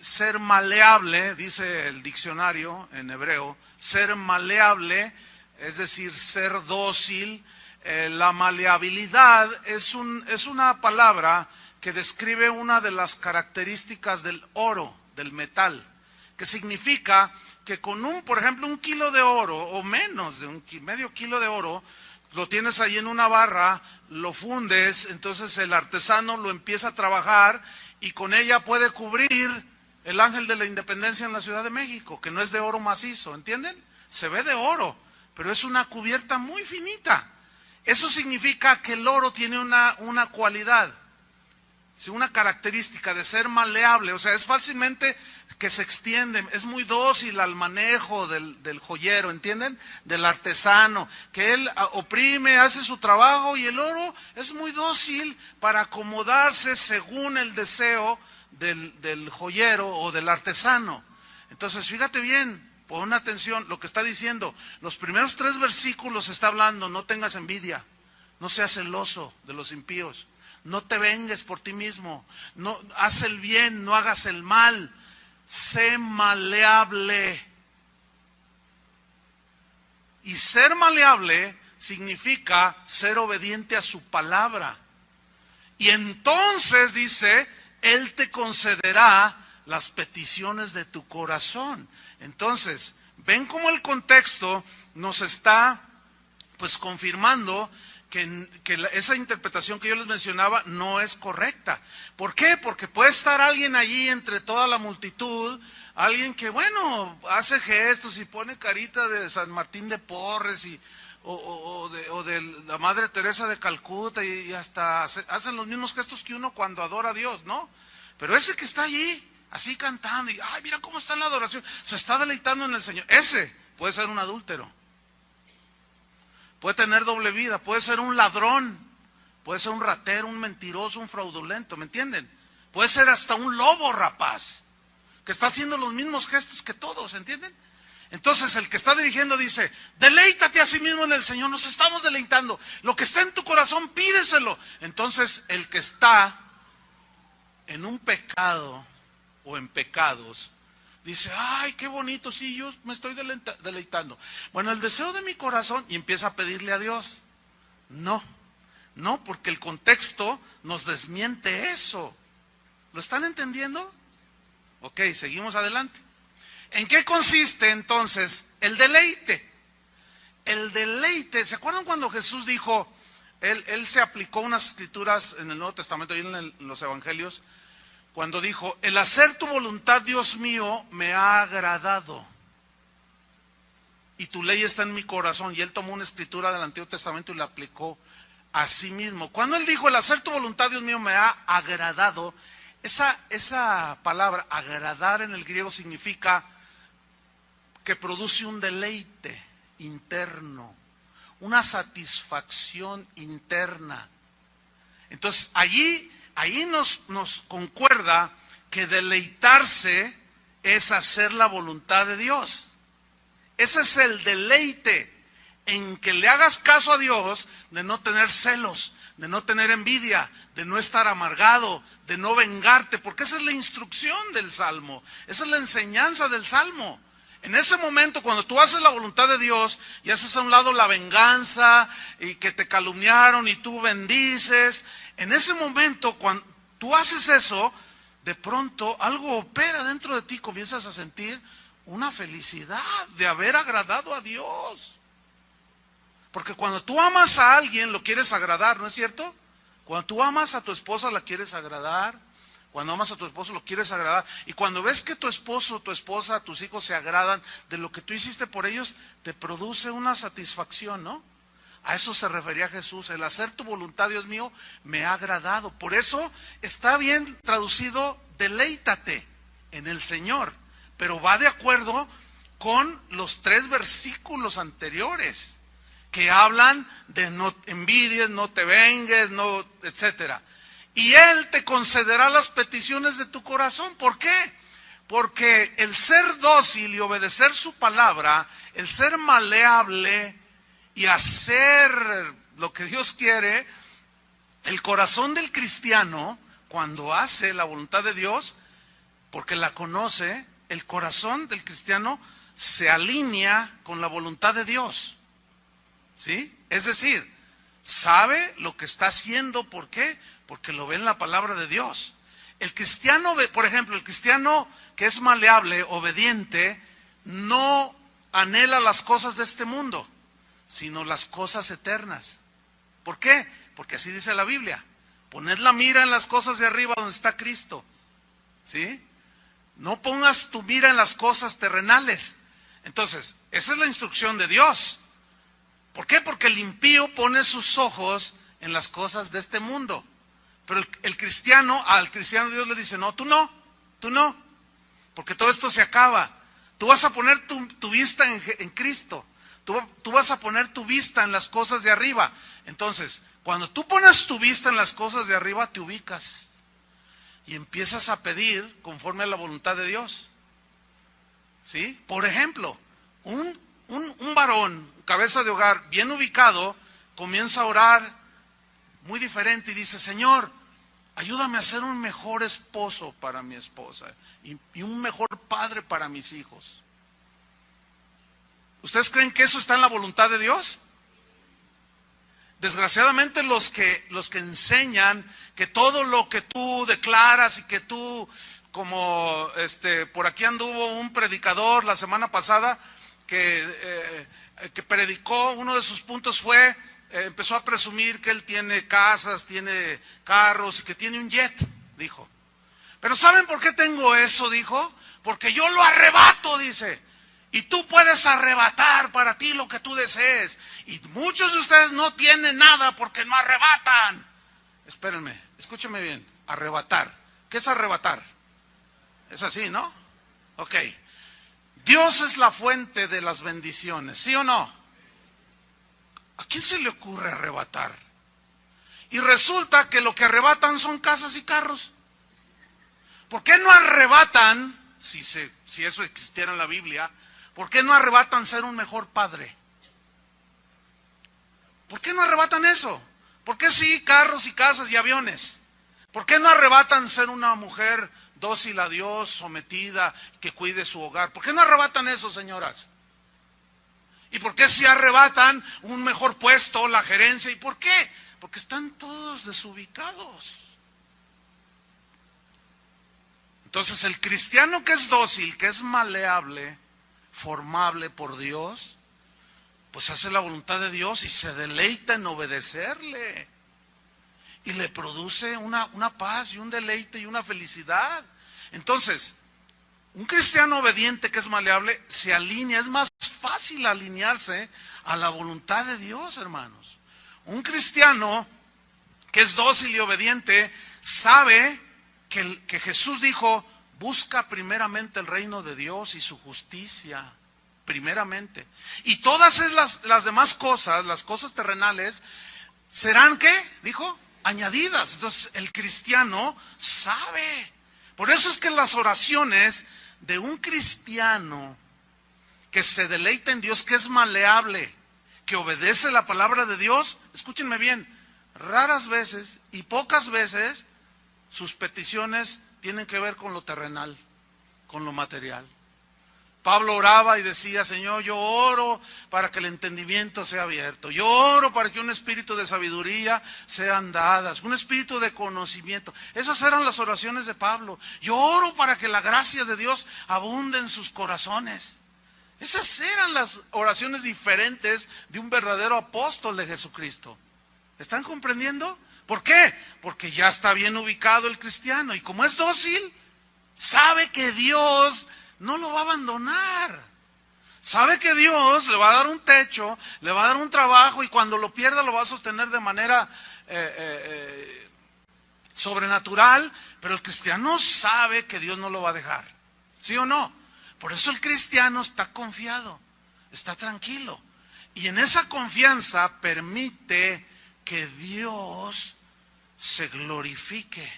ser maleable, dice el diccionario en hebreo, ser maleable, es decir, ser dócil. La maleabilidad es una palabra que describe una de las características del oro, del metal, que significa que con por ejemplo, 1 kilo de oro, o menos de medio kilo de oro, lo tienes ahí en una barra, lo fundes, entonces el artesano lo empieza a trabajar y con ella puede cubrir el Ángel de la Independencia en la Ciudad de México, que no es de oro macizo, ¿entienden? Se ve de oro, pero es una cubierta muy finita. Eso significa que el oro tiene una cualidad, una característica de ser maleable, o sea, es fácilmente que se extiende, es muy dócil al manejo del joyero, ¿entienden? Del artesano, que él oprime, hace su trabajo y el oro es muy dócil para acomodarse según el deseo del joyero o del artesano. Entonces, fíjate bien, pon atención, lo que está diciendo, los primeros 3 versículos está hablando, no tengas envidia, no seas celoso de los impíos, no te vengues por ti mismo, no haz el bien, no hagas el mal, sé maleable. Y ser maleable significa ser obediente a su palabra. Y entonces dice, Él te concederá las peticiones de tu corazón. Entonces, ven cómo el contexto nos está pues confirmando que esa interpretación que yo les mencionaba no es correcta. ¿Por qué? Porque puede estar alguien allí entre toda la multitud, alguien que, bueno, hace gestos y pone carita de San Martín de Porres o de la Madre Teresa de Calcuta y hasta hacen los mismos gestos que uno cuando adora a Dios, ¿no? Pero ese que está allí, así cantando, y ay, mira cómo está en la adoración, se está deleitando en el Señor, ese puede ser un adúltero. Puede tener doble vida, puede ser un ladrón, puede ser un ratero, un mentiroso, un fraudulento, ¿me entienden? Puede ser hasta un lobo rapaz, que está haciendo los mismos gestos que todos, ¿entienden? Entonces el que está dirigiendo dice, deleítate a sí mismo en el Señor, nos estamos deleitando, lo que está en tu corazón pídeselo. Entonces el que está en un pecado o en pecados, dice, ay, qué bonito, sí, yo me estoy deleitando. Bueno, el deseo de mi corazón, y empieza a pedirle a Dios. No, porque el contexto nos desmiente eso. ¿Lo están entendiendo? Ok, seguimos adelante. ¿En qué consiste entonces el deleite? El deleite, ¿se acuerdan cuando Jesús dijo, él se aplicó unas escrituras en el Nuevo Testamento y en los Evangelios, cuando dijo, el hacer tu voluntad, Dios mío, me ha agradado, y tu ley está en mi corazón, y él tomó una escritura del Antiguo Testamento y la aplicó a sí mismo. Cuando él dijo, el hacer tu voluntad, Dios mío, me ha agradado, esa palabra, agradar en el griego, significa que produce un deleite interno, una satisfacción interna. Entonces, ahí nos concuerda que deleitarse es hacer la voluntad de Dios. Ese es el deleite, en que le hagas caso a Dios, de no tener celos, de no tener envidia, de no estar amargado, de no vengarte, porque esa es la instrucción del Salmo, esa es la enseñanza del Salmo. En ese momento, cuando tú haces la voluntad de Dios y haces a un lado la venganza y que te calumniaron y tú bendices, en ese momento, cuando tú haces eso, de pronto algo opera dentro de ti, comienzas a sentir una felicidad de haber agradado a Dios. Porque cuando tú amas a alguien, lo quieres agradar, ¿no es cierto? Cuando tú amas a tu esposa, la quieres agradar. Cuando amas a tu esposo, lo quieres agradar. Y cuando ves que tu esposo, tu esposa, tus hijos se agradan de lo que tú hiciste por ellos, te produce una satisfacción, ¿no? A eso se refería Jesús. El hacer tu voluntad, Dios mío, me ha agradado. Por eso está bien traducido, deleítate en el Señor. Pero va de acuerdo con los 3 versículos anteriores, que hablan de no envidies, no te vengues, no, etcétera. Y Él te concederá las peticiones de tu corazón. ¿Por qué? Porque el ser dócil y obedecer su palabra, el ser maleable y hacer lo que Dios quiere, el corazón del cristiano, cuando hace la voluntad de Dios, porque la conoce, el corazón del cristiano se alinea con la voluntad de Dios. ¿Sí? Es decir, sabe lo que está haciendo. ¿Por qué? Porque lo ve en la palabra de Dios. El cristiano, por ejemplo, el cristiano que es maleable, obediente, no anhela las cosas de este mundo, sino las cosas eternas. ¿Por qué? Porque así dice la Biblia. Poned la mira en las cosas de arriba donde está Cristo. ¿Sí? No pongas tu mira en las cosas terrenales. Entonces, esa es la instrucción de Dios. ¿Por qué? Porque el impío pone sus ojos en las cosas de este mundo. Pero al cristiano Dios le dice, no, tú no, porque todo esto se acaba. Tú vas a poner tu vista en Cristo. Tú vas a poner tu vista en las cosas de arriba. Entonces, cuando tú pones tu vista en las cosas de arriba, te ubicas y empiezas a pedir conforme a la voluntad de Dios. ¿Sí? Por ejemplo, un varón, cabeza de hogar, bien ubicado, comienza a orar muy diferente y dice, Señor, ayúdame a ser un mejor esposo para mi esposa y un mejor padre para mis hijos. ¿Ustedes creen que eso está en la voluntad de Dios? Desgraciadamente los que enseñan que todo lo que tú declaras y que tú, como por aquí anduvo un predicador la semana pasada que predicó, uno de sus puntos fue, empezó a presumir que él tiene casas, tiene carros y que tiene un jet, dijo. Pero ¿saben por qué tengo eso? Dijo, porque yo lo arrebato, dice. Y tú puedes arrebatar para ti lo que tú desees. Y muchos de ustedes no tienen nada porque no arrebatan. Espérenme, escúchenme bien. Arrebatar. ¿Qué es arrebatar? Es así, ¿no? Ok. Dios es la fuente de las bendiciones, ¿sí o no? ¿A quién se le ocurre arrebatar? Y resulta que lo que arrebatan son casas y carros. ¿Por qué no arrebatan, si eso existiera en la Biblia, por qué no arrebatan ser un mejor padre? ¿Por qué no arrebatan eso? ¿Por qué sí carros y casas y aviones? ¿Por qué no arrebatan ser una mujer dócil a Dios, sometida, que cuide su hogar? ¿Por qué no arrebatan eso, señoras? ¿Y por qué si arrebatan un mejor puesto, la gerencia? ¿Y por qué? Porque están todos desubicados. Entonces el cristiano que es dócil, que es maleable, formable por Dios, pues hace la voluntad de Dios y se deleita en obedecerle. Y le produce una paz y un deleite y una felicidad. Entonces, un cristiano obediente que es maleable se alinea, es más fácil alinearse a la voluntad de Dios, hermanos. Un cristiano que es dócil y obediente sabe que Jesús dijo, busca primeramente el reino de Dios y su justicia, primeramente. Y todas las demás cosas, las cosas terrenales, serán, ¿qué? Dijo, añadidas. Entonces el cristiano sabe. Por eso es que las oraciones de un cristiano que se deleita en Dios, que es maleable, que obedece la palabra de Dios, escúchenme bien, raras veces y pocas veces sus peticiones tienen que ver con lo terrenal, con lo material. Pablo oraba y decía: Señor, yo oro para que el entendimiento sea abierto. Yo oro para que un espíritu de sabiduría sean dadas, un espíritu de conocimiento. Esas eran las oraciones de Pablo. Yo oro para que la gracia de Dios abunde en sus corazones. Esas eran las oraciones diferentes de un verdadero apóstol de Jesucristo. ¿Están comprendiendo? ¿Por qué? Porque ya está bien ubicado el cristiano, y como es dócil, sabe que Dios no lo va a abandonar. Sabe que Dios le va a dar un techo, le va a dar un trabajo, y cuando lo pierda lo va a sostener de manera sobrenatural, pero el cristiano sabe que Dios no lo va a dejar. ¿Sí o no? Por eso el cristiano está confiado, está tranquilo, y en esa confianza permite que Dios se glorifique.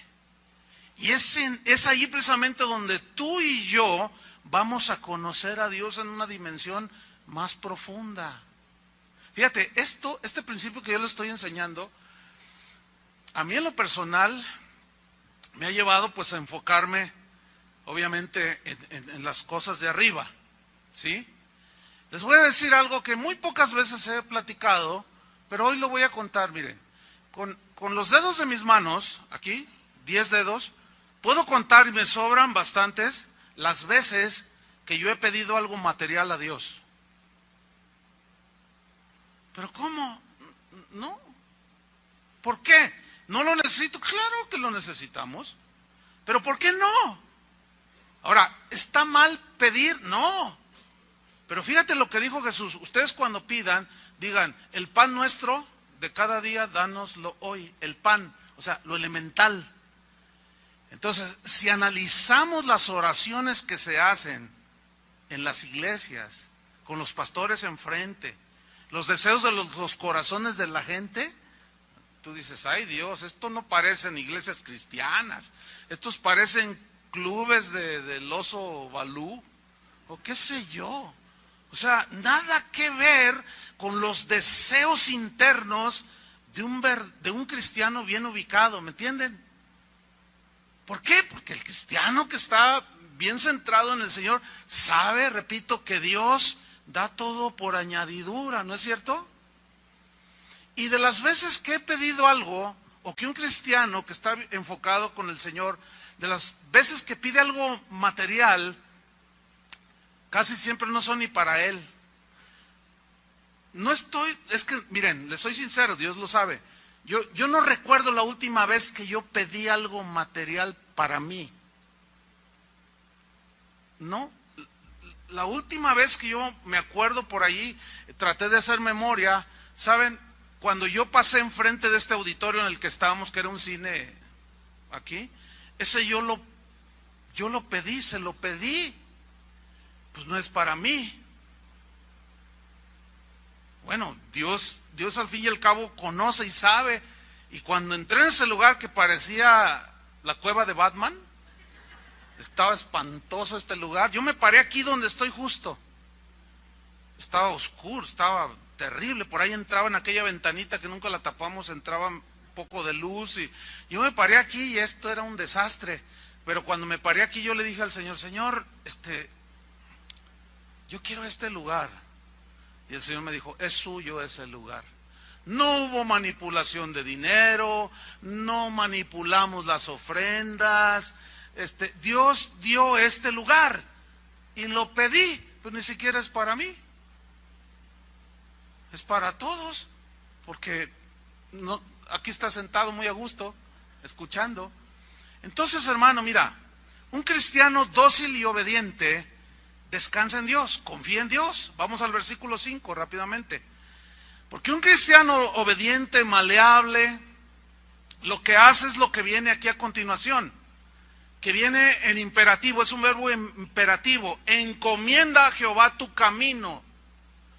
Y es ahí precisamente donde tú y yo vamos a conocer a Dios en una dimensión más profunda. Fíjate, este principio que yo le estoy enseñando, a mí en lo personal me ha llevado pues a enfocarme obviamente en las cosas de arriba, ¿sí? Les voy a decir algo que muy pocas veces he platicado, pero hoy lo voy a contar. Miren, con los dedos de mis manos, aquí, 10 dedos, puedo contar, y me sobran bastantes, las veces que yo he pedido algo material a Dios. ¿Pero cómo? No. ¿Por qué? ¿No lo necesito? Claro que lo necesitamos. ¿Pero por qué no? Ahora, ¿está mal pedir? No. Pero fíjate lo que dijo Jesús. Ustedes cuando pidan, digan: el pan nuestro de cada día, dánoslo hoy. El pan, o sea, lo elemental. Entonces, si analizamos las oraciones que se hacen en las iglesias, con los pastores enfrente, los deseos de los corazones de la gente, tú dices: ay Dios, esto no parecen iglesias cristianas, estos parecen clubes del oso Balú, o qué sé yo. O sea, nada que ver con los deseos internos de un cristiano bien ubicado, ¿me entienden? ¿Por qué? Porque el cristiano que está bien centrado en el Señor sabe, repito, que Dios da todo por añadidura, ¿no es cierto? Y de las veces que he pedido algo, o que un cristiano que está enfocado con el Señor, de las veces que pide algo material, casi siempre no son ni para él. Es que, miren, les soy sincero, Dios lo sabe. Yo no recuerdo la última vez que yo pedí algo material para mí. No, la última vez que yo me acuerdo por ahí, traté de hacer memoria, ¿saben? Cuando yo pasé enfrente de este auditorio en el que estábamos, que era un cine aquí, ese yo lo pedí, se lo pedí. Pues no es para mí. Bueno, Dios al fin y al cabo conoce y sabe. Y cuando entré en ese lugar que parecía la cueva de Batman, estaba espantoso este lugar. Yo me paré aquí donde estoy justo. Estaba oscuro, estaba terrible. Por ahí entraba en aquella ventanita que nunca la tapamos, entraba un poco de luz. Y yo me paré aquí y esto era un desastre. Pero cuando me paré aquí yo le dije al Señor: Señor, yo quiero este lugar. Y el Señor me dijo: es suyo ese lugar. No hubo manipulación de dinero, no manipulamos las ofrendas. Dios dio este lugar y lo pedí, pues ni siquiera es para mí. Es para todos, porque no, aquí está sentado muy a gusto, escuchando. Entonces, hermano, mira, un cristiano dócil y obediente descansa en Dios, confía en Dios. Vamos al versículo 5 rápidamente. Porque un cristiano obediente, maleable, lo que hace es lo que viene aquí a continuación, que viene en imperativo, es un verbo imperativo: encomienda a Jehová tu camino.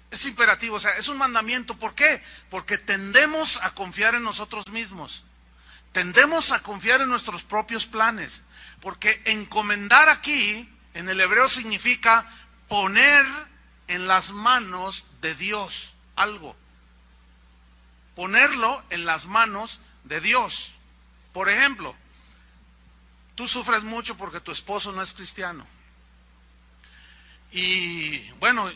Es imperativo, o sea, es un mandamiento. ¿Por qué? Porque tendemos a confiar en nosotros mismos, tendemos a confiar en nuestros propios planes, porque encomendar aquí en el hebreo significa poner en las manos de Dios algo. Ponerlo en las manos de Dios. Por ejemplo, tú sufres mucho porque tu esposo no es cristiano. Y bueno,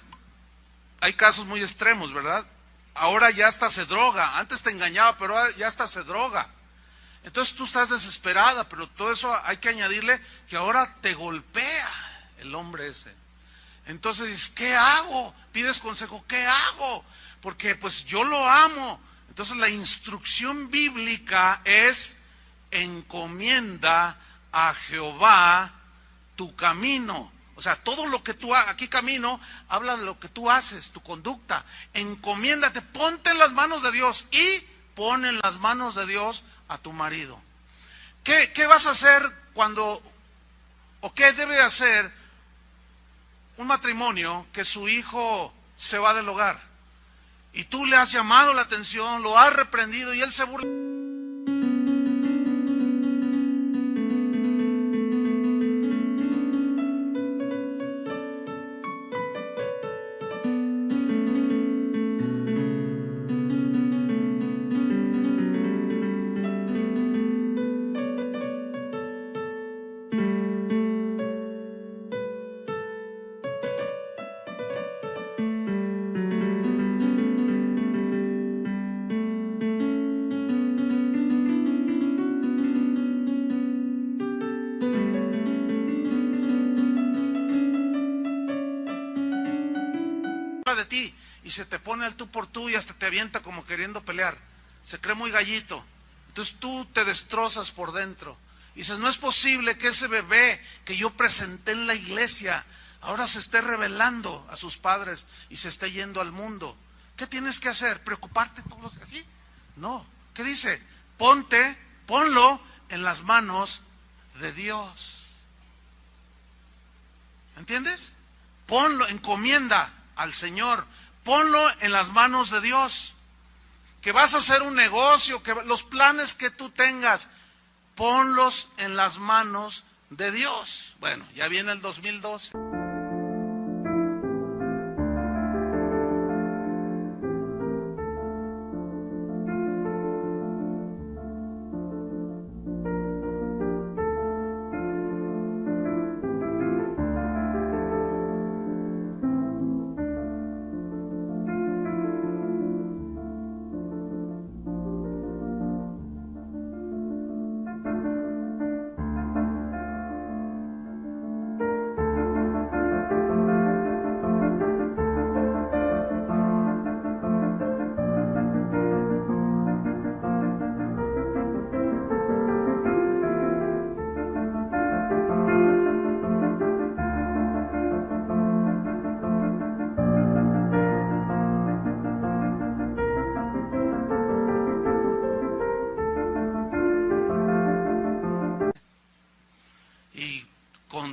hay casos muy extremos, ¿verdad? Ahora ya hasta se droga, antes te engañaba, pero ahora ya hasta se droga. Entonces tú estás desesperada, pero todo eso hay que añadirle que ahora te golpea el hombre ese. Entonces dices, ¿qué hago? Pides consejo, ¿qué hago? Porque pues yo lo amo. Entonces la instrucción bíblica es: encomienda a Jehová tu camino. O sea, todo lo que tú hagas, aquí camino, habla de lo que tú haces, tu conducta. Encomiéndate, ponte en las manos de Dios y pon en las manos de Dios a tu marido. ¿Qué vas a hacer cuando, o qué debe hacer un matrimonio que su hijo se va del hogar? Y tú le has llamado la atención, lo has reprendido y él se burla. De ti y se te pone al tú por tú y hasta te avienta como queriendo pelear, se cree muy gallito, entonces tú te destrozas por dentro y dices, no es posible que ese bebé que yo presenté en la iglesia ahora se esté rebelando a sus padres y se esté yendo al mundo. ¿Qué tienes que hacer? ¿Preocuparte todos los días así? No, ¿qué dice? Ponlo en las manos de Dios. ¿Entiendes? Ponlo, encomienda al Señor, ponlo en las manos de Dios. Que vas a hacer un negocio, que los planes que tú tengas, ponlos en las manos de Dios. Bueno, ya viene el 2012.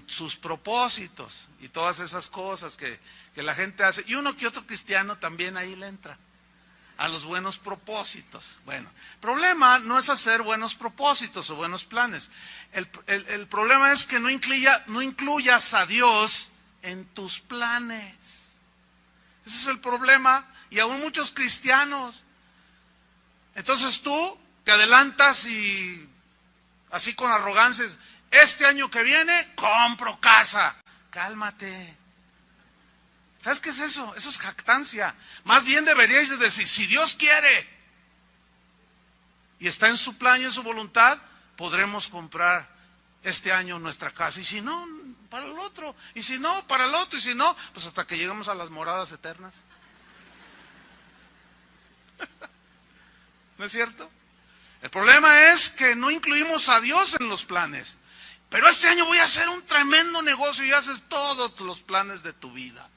Sus propósitos y todas esas cosas que la gente hace, y uno que otro cristiano también ahí le entra a los buenos propósitos. Bueno, el problema no es hacer buenos propósitos o buenos planes, el problema es que no incluyas a Dios en tus planes. Ese es el problema, y aún muchos cristianos. Entonces tú te adelantas y así con arrogancia, este año que viene, compro casa. Cálmate. ¿Sabes qué es eso? Eso es jactancia. Más bien deberíais de decir, si Dios quiere y está en su plan y en su voluntad, podremos comprar este año nuestra casa. Y si no, para el otro. Y si no, para el otro. Y si no, pues hasta que lleguemos a las moradas eternas. ¿No es cierto? El problema es que no incluimos a Dios en los planes. Pero este año voy a hacer un tremendo negocio y haces todos los planes de tu vida.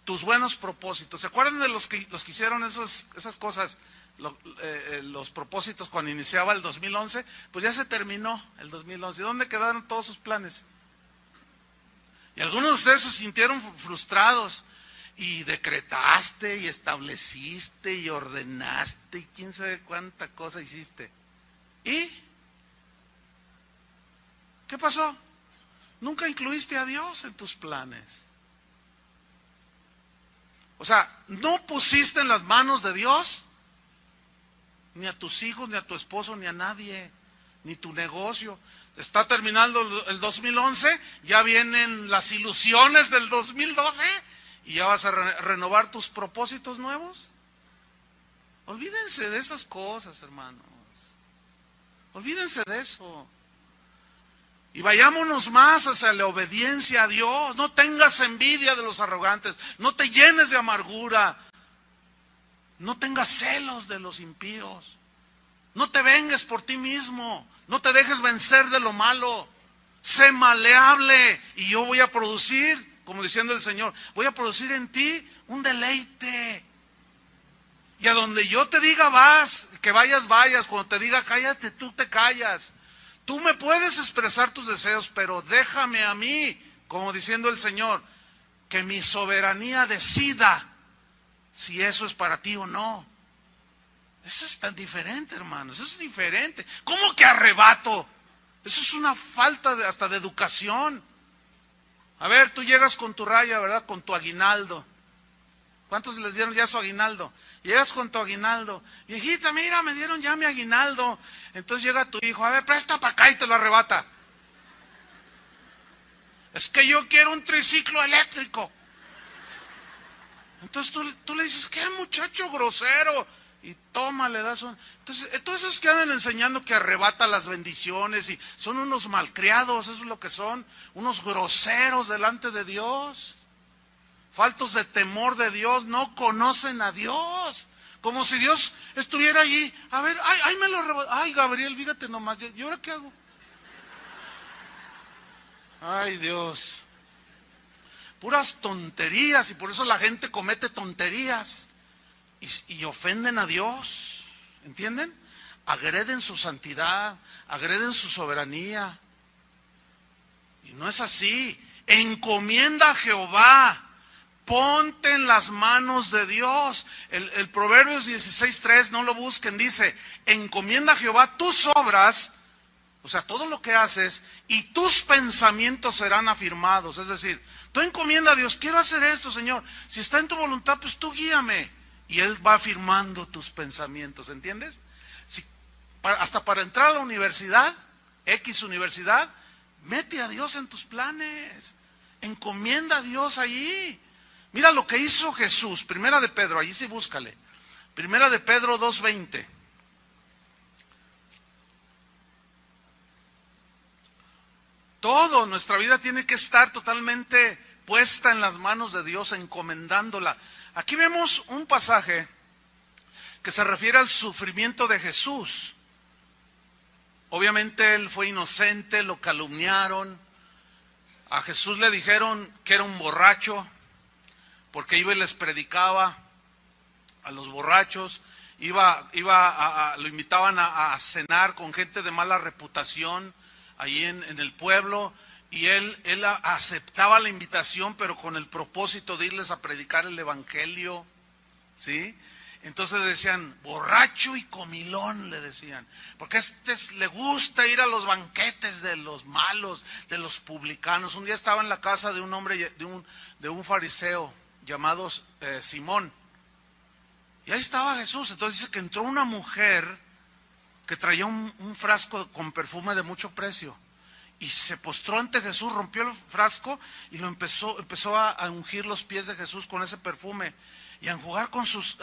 Tus buenos propósitos. ¿Se acuerdan de los que hicieron esas cosas, los propósitos cuando iniciaba el 2011? Pues ya se terminó el 2011. ¿Dónde quedaron todos sus planes? Y algunos de ustedes se sintieron frustrados y decretaste y estableciste y ordenaste y quién sabe cuánta cosa hiciste. ¿Y qué pasó? Nunca incluiste a Dios en tus planes. O sea, no pusiste en las manos de Dios ni a tus hijos, ni a tu esposo, ni a nadie, ni tu negocio. Está terminando el 2011, ya vienen las ilusiones del 2012 y ya vas a renovar tus propósitos nuevos. Olvídense de esas cosas, hermanos. Olvídense de eso. Y vayámonos más hacia la obediencia a Dios. No tengas envidia de los arrogantes. No te llenes de amargura. No tengas celos de los impíos. No te vengues por ti mismo. No te dejes vencer de lo malo. Sé maleable y yo voy a producir, como diciendo el Señor, voy a producir en ti un deleite. Y a donde yo te diga vas, que vayas, vayas. Cuando te diga cállate, tú te callas. Tú me puedes expresar tus deseos, pero déjame a mí, como diciendo el Señor, que mi soberanía decida si eso es para ti o no. Eso es tan diferente, hermanos, eso es diferente. ¿Cómo que arrebato? Eso es una falta hasta de educación. A ver, tú llegas con tu raya, ¿verdad? Con tu aguinaldo. ¿Cuántos les dieron ya su aguinaldo? Llegas con tu aguinaldo. Viejita, mira, me dieron ya mi aguinaldo. Entonces llega tu hijo, a ver, presta para acá y te lo arrebata. Es que yo quiero un triciclo eléctrico. Entonces tú le dices, ¿qué muchacho grosero? Y toma, le das un... Entonces, todos esos que andan enseñando que arrebata las bendiciones y son unos malcriados, eso es lo que son, unos groseros delante de Dios. Faltos de temor de Dios, no conocen a Dios. Como si Dios estuviera allí. A ver, ay, me lo arrebató. Ay, Gabriel, fíjate nomás, ¿y ahora qué hago? Ay, Dios. Puras tonterías, y por eso la gente comete tonterías. Y ofenden a Dios, ¿entienden? Agreden su santidad, agreden su soberanía. Y no es así. Encomienda a Jehová. Ponte en las manos de Dios. El Proverbios 16:3, no lo busquen, dice, encomienda a Jehová tus obras, o sea, todo lo que haces, y tus pensamientos serán afirmados. Es decir, tú encomienda a Dios, quiero hacer esto, Señor. Si está en tu voluntad, pues tú guíame. Y Él va afirmando tus pensamientos, ¿entiendes? Hasta para entrar a la universidad, X universidad, mete a Dios en tus planes. Encomienda a Dios allí. Mira lo que hizo Jesús, Primera de Pedro, allí sí búscale. Primera de Pedro 2:20. Todo, nuestra vida tiene que estar totalmente puesta en las manos de Dios, encomendándola. Aquí vemos un pasaje que se refiere al sufrimiento de Jesús. Obviamente Él fue inocente, lo calumniaron. A Jesús le dijeron que era un borracho, porque iba y les predicaba a los borrachos, lo invitaban a cenar con gente de mala reputación allí en el pueblo, y él aceptaba la invitación, pero con el propósito de irles a predicar el evangelio, ¿sí? Entonces le decían, borracho y comilón, le decían, porque le gusta ir a los banquetes de los malos, de los publicanos. Un día estaba en la casa de un hombre, de un fariseo llamado Simón, y ahí estaba Jesús. Entonces dice que entró una mujer que traía un frasco con perfume de mucho precio, y se postró ante Jesús, rompió el frasco y empezó a ungir los pies de Jesús con ese perfume, y a enjugar con sus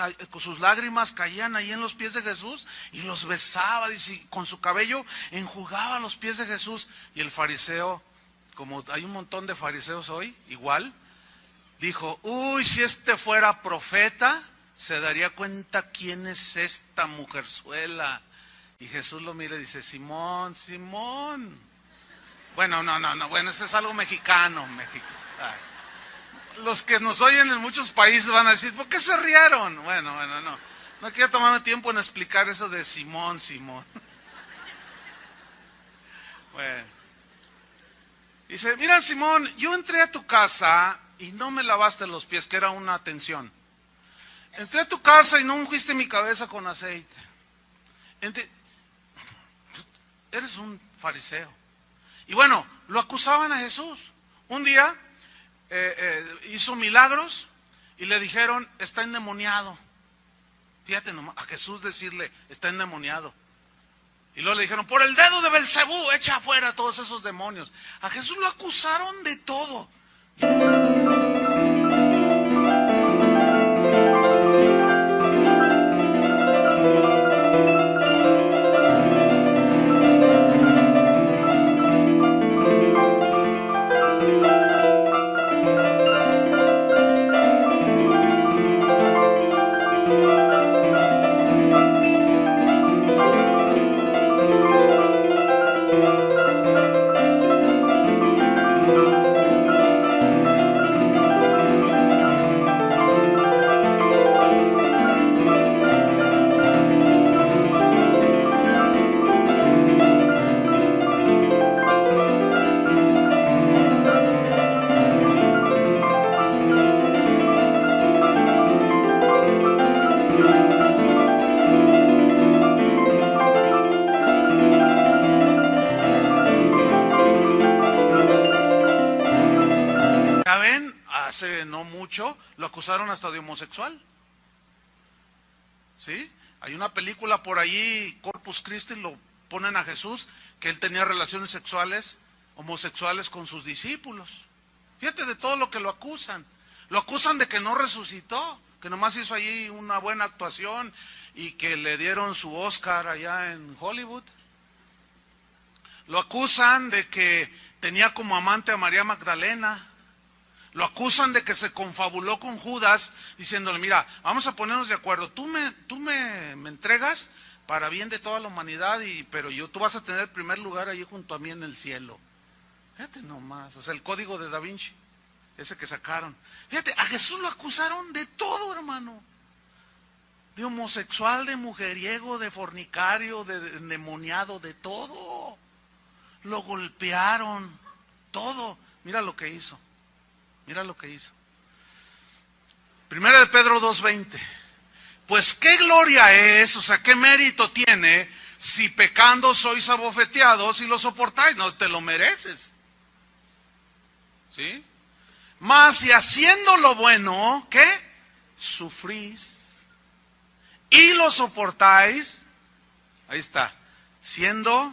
lágrimas, caían ahí en los pies de Jesús y los besaba, dice, con su cabello enjugaba los pies de Jesús. Y el fariseo, como hay un montón de fariseos hoy, igual, dijo, uy, si este fuera profeta, se daría cuenta quién es esta mujerzuela. Y Jesús lo mira y dice, Simón, Simón. Bueno, no, bueno, eso es algo mexicano. Los que nos oyen en muchos países van a decir, ¿por qué se rieron? Bueno, no quiero tomarme tiempo en explicar eso de Simón. Bueno, dice, mira, Simón, yo entré a tu casa y no me lavaste los pies, que era una atención. Entré a tu casa y no ungiste mi cabeza con aceite. Eres un fariseo. Y bueno, lo acusaban a Jesús. Un día hizo milagros y le dijeron, está endemoniado. Fíjate nomás, a Jesús decirle, está endemoniado. Y luego le dijeron, por el dedo de Belcebú, echa afuera a todos esos demonios. A Jesús lo acusaron de todo. Hace no mucho lo acusaron hasta de homosexual. ¿Sí? Hay una película por ahí, Corpus Christi, lo ponen a Jesús, que él tenía relaciones sexuales, homosexuales con sus discípulos. Fíjate de todo lo que lo acusan. Lo acusan de que no resucitó, que nomás hizo allí una buena actuación y que le dieron su Oscar allá en Hollywood. Lo acusan de que tenía como amante a María Magdalena. Lo acusan de que se confabuló con Judas, diciéndole, mira, vamos a ponernos de acuerdo, tú me entregas para bien de toda la humanidad, pero tú vas a tener el primer lugar ahí junto a mí en el cielo. Fíjate nomás, o sea, el código de Da Vinci, ese que sacaron. Fíjate, a Jesús lo acusaron de todo, hermano. De homosexual, de mujeriego, de fornicario, de endemoniado, de todo. Lo golpearon, todo. Mira lo que hizo. Mira lo que hizo. Primera de Pedro 2:20. Pues qué gloria es, o sea, qué mérito tiene si pecando sois abofeteados y lo soportáis. No te lo mereces. ¿Sí? Mas si haciendo lo bueno, ¿qué? Sufrís y lo soportáis. Ahí está. Siendo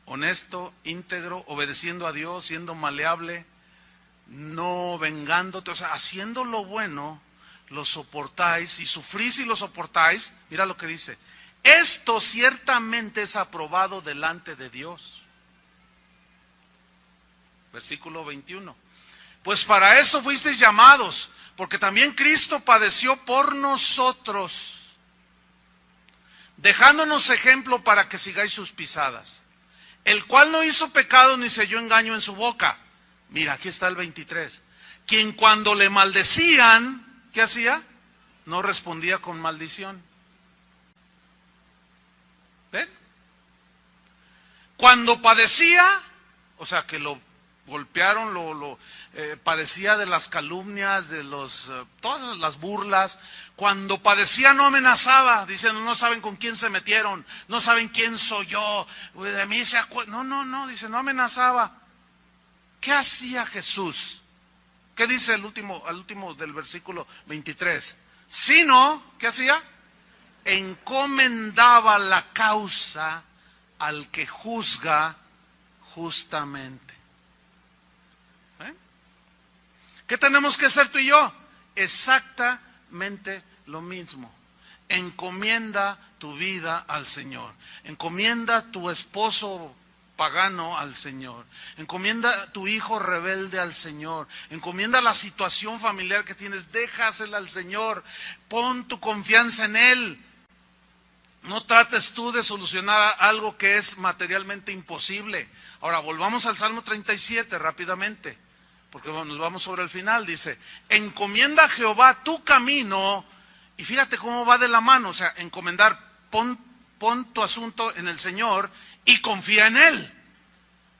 honesto, íntegro, obedeciendo a Dios, siendo maleable, no vengándote, o sea, haciendo lo bueno, lo soportáis, y sufrís y lo soportáis. Mira lo que dice, esto ciertamente es aprobado delante de Dios. Versículo 21. Pues para esto fuisteis llamados, porque también Cristo padeció por nosotros, dejándonos ejemplo para que sigáis sus pisadas, el cual no hizo pecado ni selló engaño en su boca. Mira, aquí está el 23. Quien cuando le maldecían, ¿qué hacía? No respondía con maldición. ¿Ven? Cuando padecía, o sea, que lo golpearon, padecía de las calumnias, de todas las burlas. Cuando padecía no amenazaba, diciendo, no saben con quién se metieron, no saben quién soy yo, de mí se acuerdan. No, dice, no amenazaba. ¿Qué hacía Jesús? ¿Qué dice al último del versículo 23? Sino, ¿qué hacía? Encomendaba la causa al que juzga justamente. ¿Eh? ¿Qué tenemos que hacer tú y yo? Exactamente lo mismo. Encomienda tu vida al Señor. Encomienda a tu esposo pagano al Señor. Encomienda a tu hijo rebelde al Señor. Encomienda la situación familiar que tienes, déjasela al Señor. Pon tu confianza en Él. No trates tú de solucionar algo que es materialmente imposible. Ahora, volvamos al Salmo 37 rápidamente, porque nos vamos sobre el final. Dice, encomienda a Jehová tu camino, y fíjate cómo va de la mano, o sea, encomendar, pon tu asunto en el Señor y confía en Él.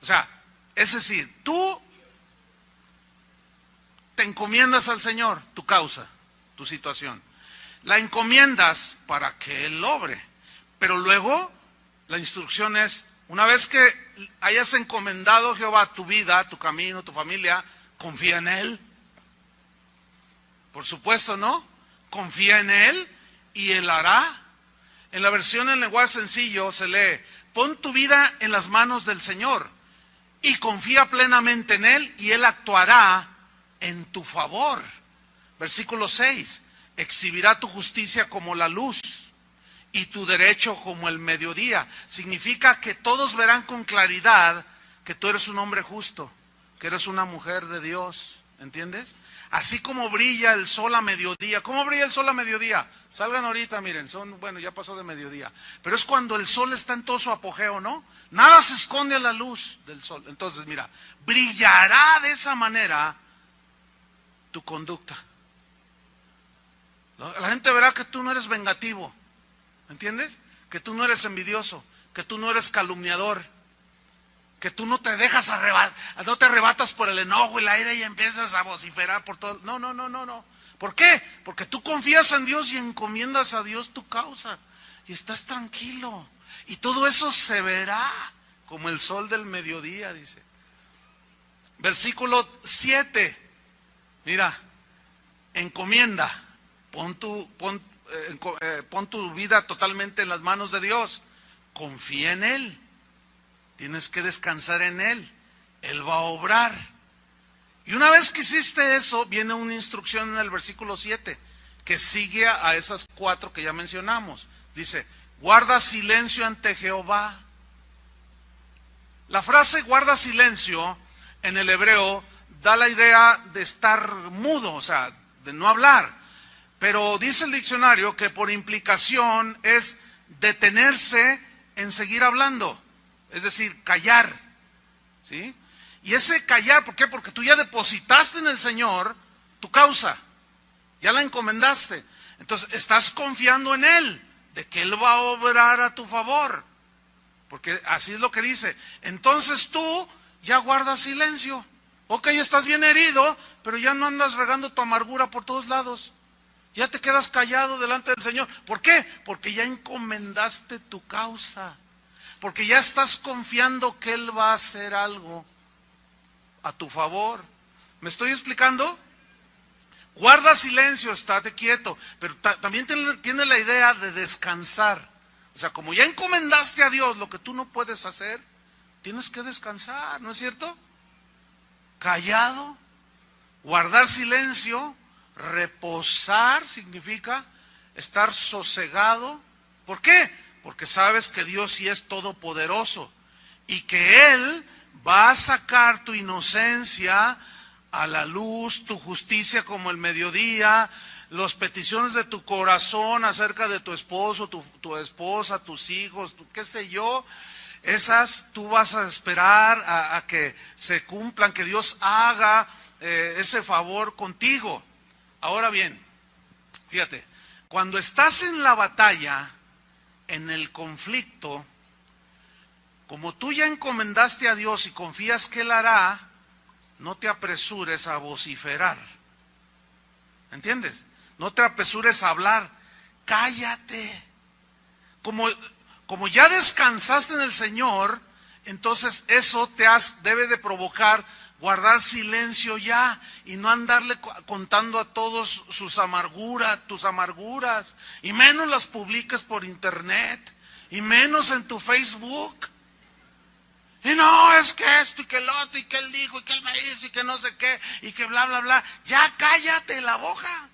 O sea, es decir, tú te encomiendas al Señor, tu causa, tu situación. La encomiendas para que Él obre. Pero luego, la instrucción es, una vez que hayas encomendado a Jehová tu vida, tu camino, tu familia, confía en Él. Por supuesto, ¿no? Confía en Él y Él hará. En la versión en lenguaje sencillo se lee: pon tu vida en las manos del Señor y confía plenamente en Él y Él actuará en tu favor. Versículo 6, exhibirá tu justicia como la luz y tu derecho como el mediodía. Significa que todos verán con claridad que tú eres un hombre justo, que eres una mujer de Dios, ¿entiendes? Así como brilla el sol a mediodía. ¿Cómo brilla el sol a mediodía? Salgan ahorita, miren, bueno, ya pasó de mediodía. Pero es cuando el sol está en todo su apogeo, ¿no? Nada se esconde a la luz del sol. Entonces, mira, brillará de esa manera tu conducta. La gente verá que tú no eres vengativo, ¿entiendes? Que tú no eres envidioso, que tú no eres calumniador, que tú no te dejas no te arrebatas por el enojo y la ira y empiezas a vociferar por todo. No. ¿Por qué? Porque tú confías en Dios y encomiendas a Dios tu causa y estás tranquilo. Y todo eso se verá como el sol del mediodía, dice. Versículo 7. Mira, encomienda. Pon tu vida totalmente en las manos de Dios. Confía en Él. Tienes que descansar en Él. Él va a obrar. Y una vez que hiciste eso, viene una instrucción en el versículo 7, que sigue a esas 4 que ya mencionamos. Dice, guarda silencio ante Jehová. La frase guarda silencio en el hebreo da la idea de estar mudo, o sea, de no hablar. Pero dice el diccionario que por implicación es detenerse en seguir hablando, es decir, callar, ¿sí? Y ese callar, ¿por qué? Porque tú ya depositaste en el Señor tu causa, ya la encomendaste. Entonces, estás confiando en Él, de que Él va a obrar a tu favor, porque así es lo que dice. Entonces tú ya guardas silencio. Ok, estás bien herido, pero ya no andas regando tu amargura por todos lados. Ya te quedas callado delante del Señor. ¿Por qué? Porque ya encomendaste tu causa. Porque ya estás confiando que Él va a hacer algo a tu favor. ¿Me estoy explicando? Guarda silencio, estate quieto. Pero también tiene la idea de descansar. O sea, como ya encomendaste a Dios lo que tú no puedes hacer, tienes que descansar, ¿no es cierto? Callado, guardar silencio, reposar significa estar sosegado. ¿Por qué? Porque sabes que Dios sí es todopoderoso y que Él va a sacar tu inocencia a la luz, tu justicia como el mediodía, las peticiones de tu corazón acerca de tu esposo, tu esposa, tus hijos, qué sé yo. Esas tú vas a esperar a que se cumplan, que Dios haga ese favor contigo. Ahora bien, fíjate, cuando estás en la batalla, en el conflicto, como tú ya encomendaste a Dios y confías que Él hará, no te apresures a vociferar. ¿Entiendes? No te apresures a hablar. Cállate. Como ya descansaste en el Señor, entonces eso debe de provocar guardar silencio ya y no andarle contando a todos tus amarguras, y menos las publiques por internet, y menos en tu Facebook. Y no, es que esto y que el otro y que él dijo y que él me hizo y que no sé qué y que bla, bla, bla. Ya cállate la boca.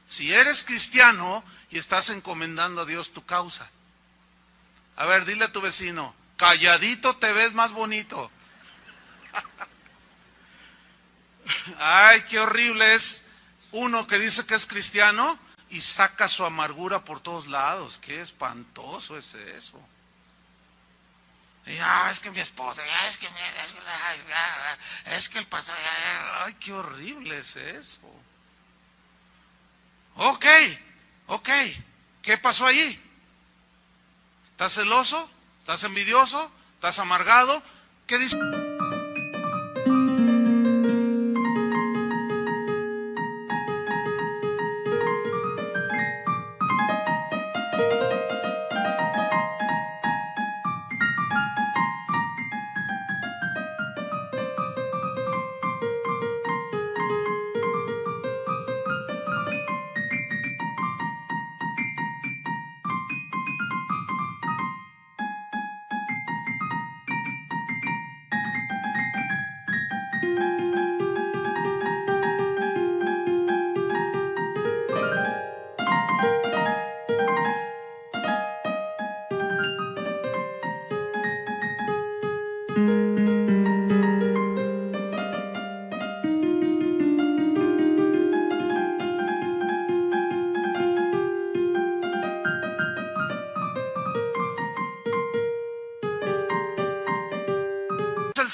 Si eres cristiano y estás encomendando a Dios tu causa. A ver, dile a tu vecino, calladito te ves más bonito. Ay, qué horrible es uno que dice que es cristiano y saca su amargura por todos lados. Qué espantoso es eso. Y, es que mi esposa, es que el pasado, ay, qué horrible es eso. Ok, ¿qué pasó allí? ¿Estás celoso? ¿Estás envidioso? ¿Estás amargado? ¿Qué dice?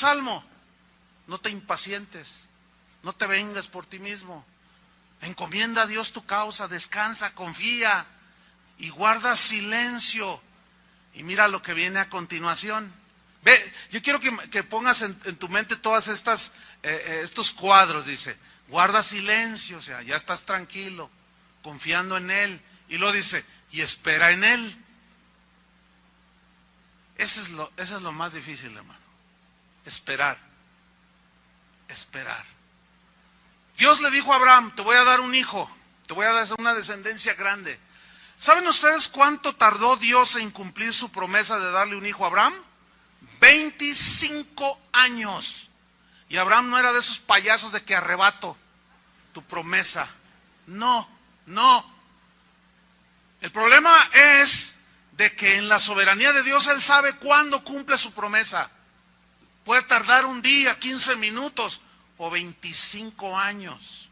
salmo. No te impacientes, no te vengas por ti mismo. Encomienda a Dios tu causa, descansa, confía y guarda silencio. Y mira lo que viene a continuación. Ve, yo quiero que pongas en tu mente todas estos cuadros. Dice, guarda silencio, o sea, ya estás tranquilo, confiando en Él. Y luego dice, y espera en Él. Eso es lo más difícil, hermano. Esperar. Esperar. Dios le dijo a Abraham, te voy a dar un hijo, te voy a dar una descendencia grande. ¿Saben ustedes cuánto tardó Dios en cumplir su promesa de darle un hijo a Abraham? 25 años. Y Abraham no era de esos payasos de que arrebato tu promesa. No. El problema es de que en la soberanía de Dios Él sabe cuándo cumple su promesa. Puede tardar un día, 15 minutos o 25 años.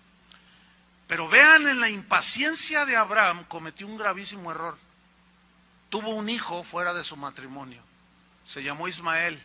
Pero vean, en la impaciencia de Abraham cometió un gravísimo error. Tuvo un hijo fuera de su matrimonio. Se llamó Ismael.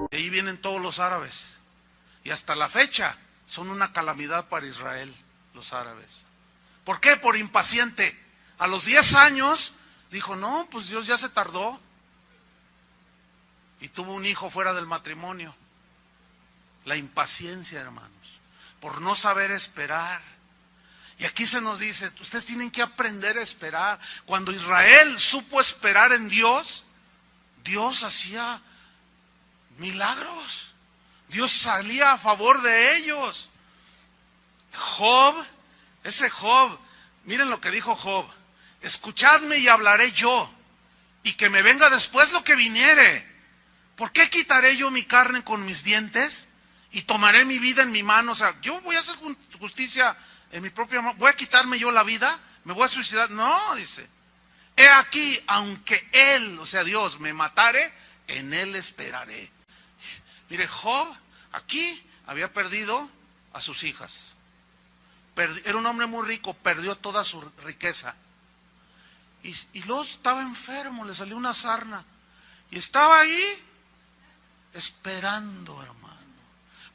Ahí vienen todos los árabes. Y hasta la fecha son una calamidad para Israel, los árabes. ¿Por qué? Por impaciente. A los 10 años dijo, no, pues Dios ya se tardó. Y tuvo un hijo fuera del matrimonio. La impaciencia, hermanos, por no saber esperar. Y aquí se nos dice, ustedes tienen que aprender a esperar. Cuando Israel supo esperar en Dios, Dios hacía milagros. Dios salía a favor de ellos. Job, miren lo que dijo Job. Escuchadme y hablaré yo, y que me venga después lo que viniere. ¿Por qué quitaré yo mi carne con mis dientes? Y tomaré mi vida en mi mano. O sea, yo voy a hacer justicia en mi propia mano. ¿Voy a quitarme yo la vida? ¿Me voy a suicidar? No, dice. He aquí, aunque Él, o sea Dios, me matare, en Él esperaré. Mire, Job aquí había perdido a sus hijas. Era un hombre muy rico, perdió toda su riqueza. Y luego estaba enfermo, le salió una sarna. Y estaba ahí esperando, hermano.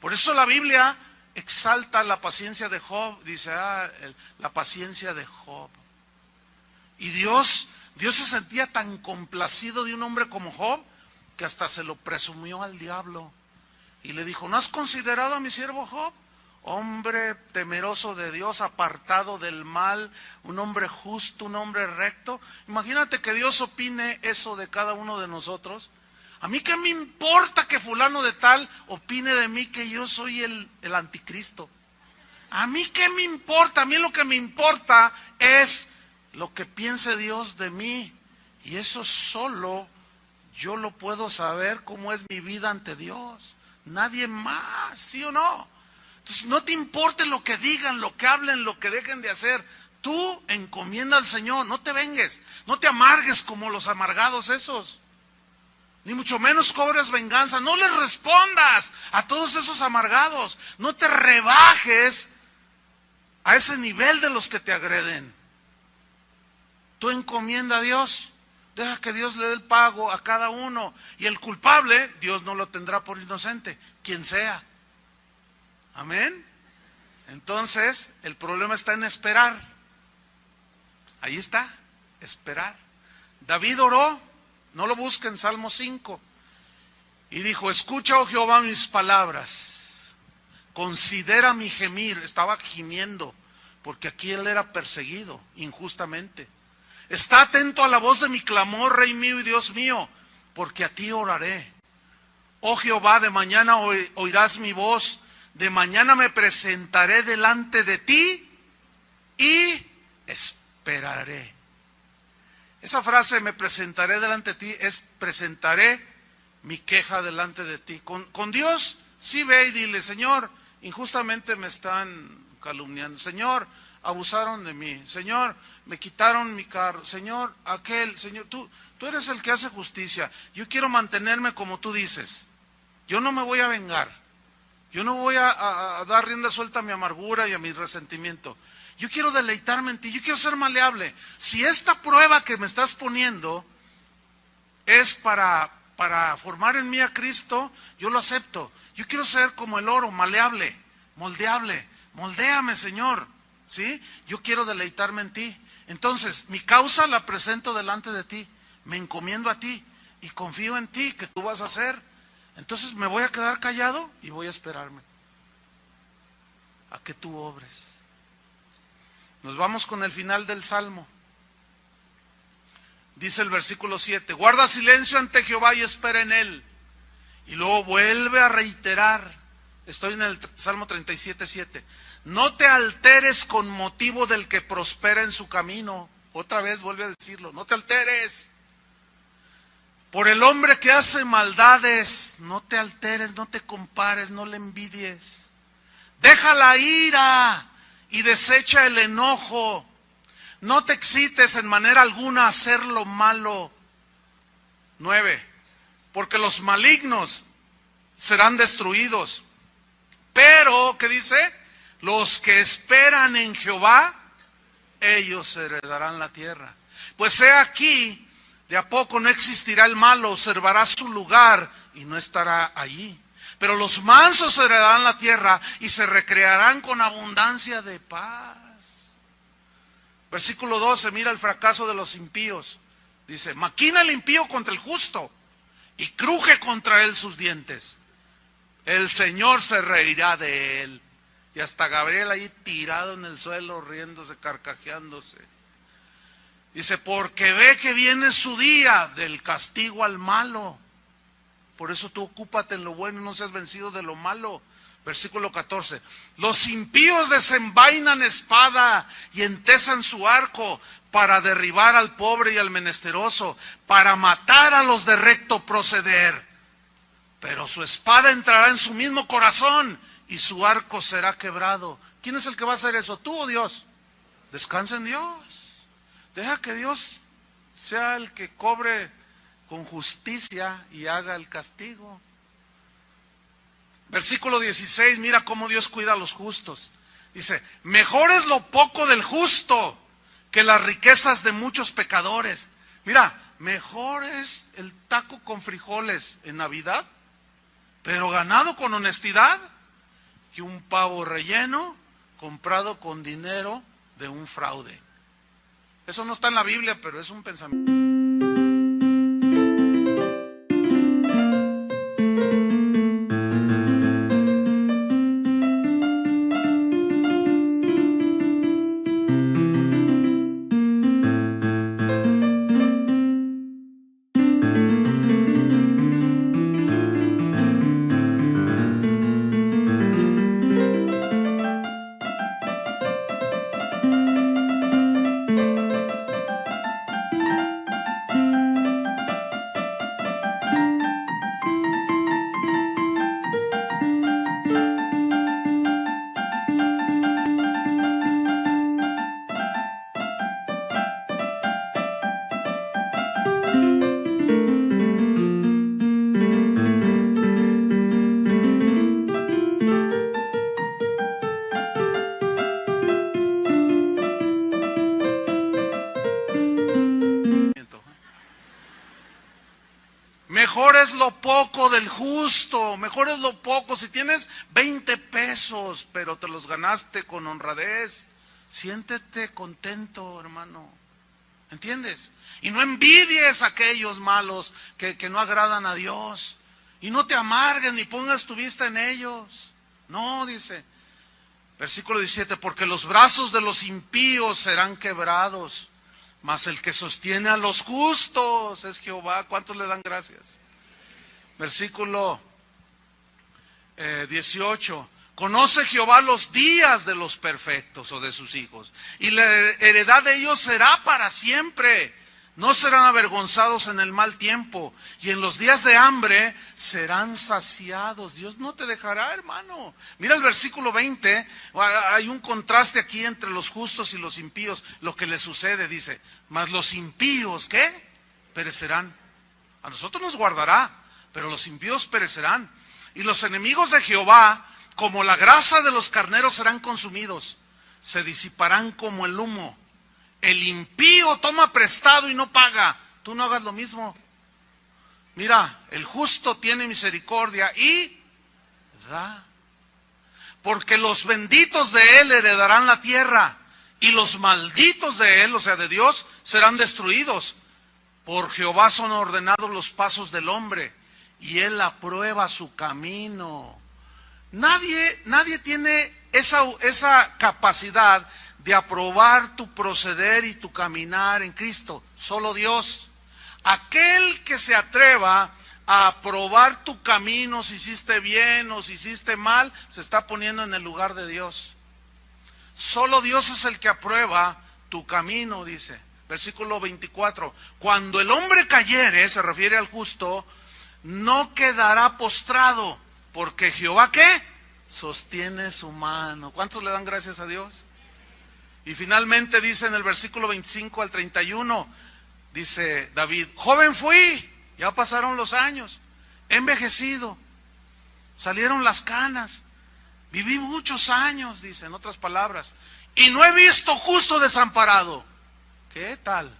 Por eso la Biblia exalta la paciencia de Job. Dice, la paciencia de Job. Y Dios se sentía tan complacido de un hombre como Job, que hasta se lo presumió al diablo. Y le dijo, ¿no has considerado a mi siervo Job? Hombre temeroso de Dios, apartado del mal, un hombre justo, un hombre recto. Imagínate que Dios opine eso de cada uno de nosotros. A mí qué me importa que fulano de tal opine de mí que yo soy el anticristo. A mí qué me importa, a mí lo que me importa es lo que piense Dios de mí. Y eso solo yo lo puedo saber, cómo es mi vida ante Dios. Nadie más, ¿sí o no? Entonces no te importe lo que digan, lo que hablen, lo que dejen de hacer. Tú encomienda al Señor, no te vengues, no te amargues como los amargados esos. Ni mucho menos cobres venganza, no les respondas a todos esos amargados. No te rebajes a ese nivel de los que te agreden. Tú encomienda a Dios. Deja que Dios le dé el pago a cada uno. Y el culpable, Dios no lo tendrá por inocente, quien sea. Amén. Entonces, el problema está en esperar. Ahí está, esperar. David oró, no lo busquen, Salmo 5. Y dijo, escucha, oh Jehová, mis palabras. Considera mi gemir. Estaba gimiendo, porque aquí él era perseguido injustamente. Está atento a la voz de mi clamor, Rey mío y Dios mío, porque a ti oraré. Oh Jehová, de mañana oirás mi voz, de mañana me presentaré delante de ti y esperaré. Esa frase, me presentaré delante de ti, es presentaré mi queja delante de ti. Con Dios, sí ve y dile: Señor, injustamente me están calumniando. Señor, abusaron de mí. Señor, me quitaron mi carro. Señor, Señor, tú eres el que hace justicia. Yo quiero mantenerme como tú dices. Yo no me voy a vengar. Yo no voy a dar rienda suelta a mi amargura y a mi resentimiento. Yo quiero deleitarme en ti. Yo quiero ser maleable. Si esta prueba que me estás poniendo es para formar en mí a Cristo, yo lo acepto. Yo quiero ser como el oro, maleable, moldeable. Moldéame, Señor. ¿Sí? Yo quiero deleitarme en ti. Entonces, mi causa la presento delante de ti. Me encomiendo a ti y confío en ti que tú vas a hacer. Entonces me voy a quedar callado y voy a esperarme a que tú obres. Nos vamos con el final del Salmo. Dice el versículo 7: guarda silencio ante Jehová y espera en él. Y luego vuelve a reiterar. Estoy en el Salmo 37:7. No te alteres con motivo del que prospera en su camino. Otra vez vuelve a decirlo: no te alteres. Por el hombre que hace maldades, no te alteres, no te compares, no le envidies. Deja la ira y desecha el enojo. No te excites en manera alguna a hacer lo malo. 9. Porque los malignos serán destruidos. Pero, ¿qué dice? Los que esperan en Jehová, ellos heredarán la tierra. Pues he aquí, de a poco no existirá el malo, observará su lugar y no estará allí. Pero los mansos heredarán la tierra y se recrearán con abundancia de paz. Versículo 12, mira el fracaso de los impíos. Dice: maquina el impío contra el justo y cruje contra él sus dientes. El Señor se reirá de él. Y hasta Gabriel ahí tirado en el suelo, riéndose, carcajeándose. Dice: porque ve que viene su día del castigo al malo. Por eso tú ocúpate en lo bueno y no seas vencido de lo malo. Versículo 14. Los impíos desenvainan espada y entesan su arco para derribar al pobre y al menesteroso, para matar a los de recto proceder. Pero su espada entrará en su mismo corazón y su arco será quebrado. ¿Quién es el que va a hacer eso? ¿Tú o Dios? Descansa en Dios. Deja que Dios sea el que cobre con justicia y haga el castigo. Versículo 16, mira cómo Dios cuida a los justos. Dice: mejor es lo poco del justo que las riquezas de muchos pecadores. Mira, mejor es el taco con frijoles en Navidad, pero ganado con honestidad, que un pavo relleno comprado con dinero de un fraude. Eso no está en la Biblia, pero es un pensamiento. Mejor es lo poco del justo, mejor es lo poco. Si tienes 20 pesos, pero te los ganaste con honradez, siéntete contento, hermano. ¿Entiendes? Y no envidies a aquellos malos que no agradan a Dios. Y no te amargues ni pongas tu vista en ellos. No, dice, versículo 17, porque los brazos de los impíos serán quebrados, mas el que sostiene a los justos es Jehová. ¿Cuántos le dan gracias? Versículo 18. Conoce Jehová los días de los perfectos o de sus hijos, y la heredad de ellos será para siempre. No serán avergonzados en el mal tiempo, y en los días de hambre serán saciados. Dios no te dejará, hermano. Mira el versículo 20, hay un contraste aquí entre los justos y los impíos. Lo que les sucede, dice, mas los impíos, ¿qué? Perecerán. A nosotros nos guardará, pero los impíos perecerán. Y los enemigos de Jehová, como la grasa de los carneros, serán consumidos, se disiparán como el humo. El impío toma prestado y no paga. Tú no hagas lo mismo. Mira, el justo tiene misericordia y da. Porque los benditos de él heredarán la tierra, y los malditos de él, o sea de Dios, serán destruidos. Por Jehová son ordenados los pasos del hombre, y él aprueba su camino. Nadie tiene esa capacidad de aprobar tu proceder y tu caminar en Cristo. Solo Dios. Aquel que se atreva a aprobar tu camino, si hiciste bien o si hiciste mal, se está poniendo en el lugar de Dios. Solo Dios es el que aprueba tu camino, dice. Versículo 24. Cuando el hombre cayere, se refiere al justo, no quedará postrado, porque Jehová, ¿qué? Sostiene su mano. ¿Cuántos le dan gracias a Dios? Y finalmente dice en el versículo 25 al 31, dice David, joven fui, ya pasaron los años, he envejecido, salieron las canas, viví muchos años, dice en otras palabras, y no he visto justo desamparado. ¿Qué tal?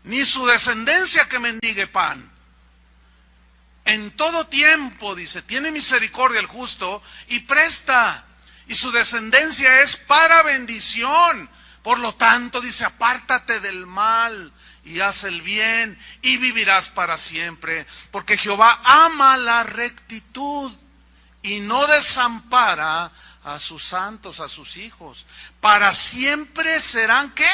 Ni su descendencia que mendigue pan. En todo tiempo, dice, tiene misericordia el justo y presta, y su descendencia es para bendición. Por lo tanto, dice, apártate del mal y haz el bien y vivirás para siempre. Porque Jehová ama la rectitud y no desampara a sus santos, a sus hijos. Para siempre serán, ¿qué?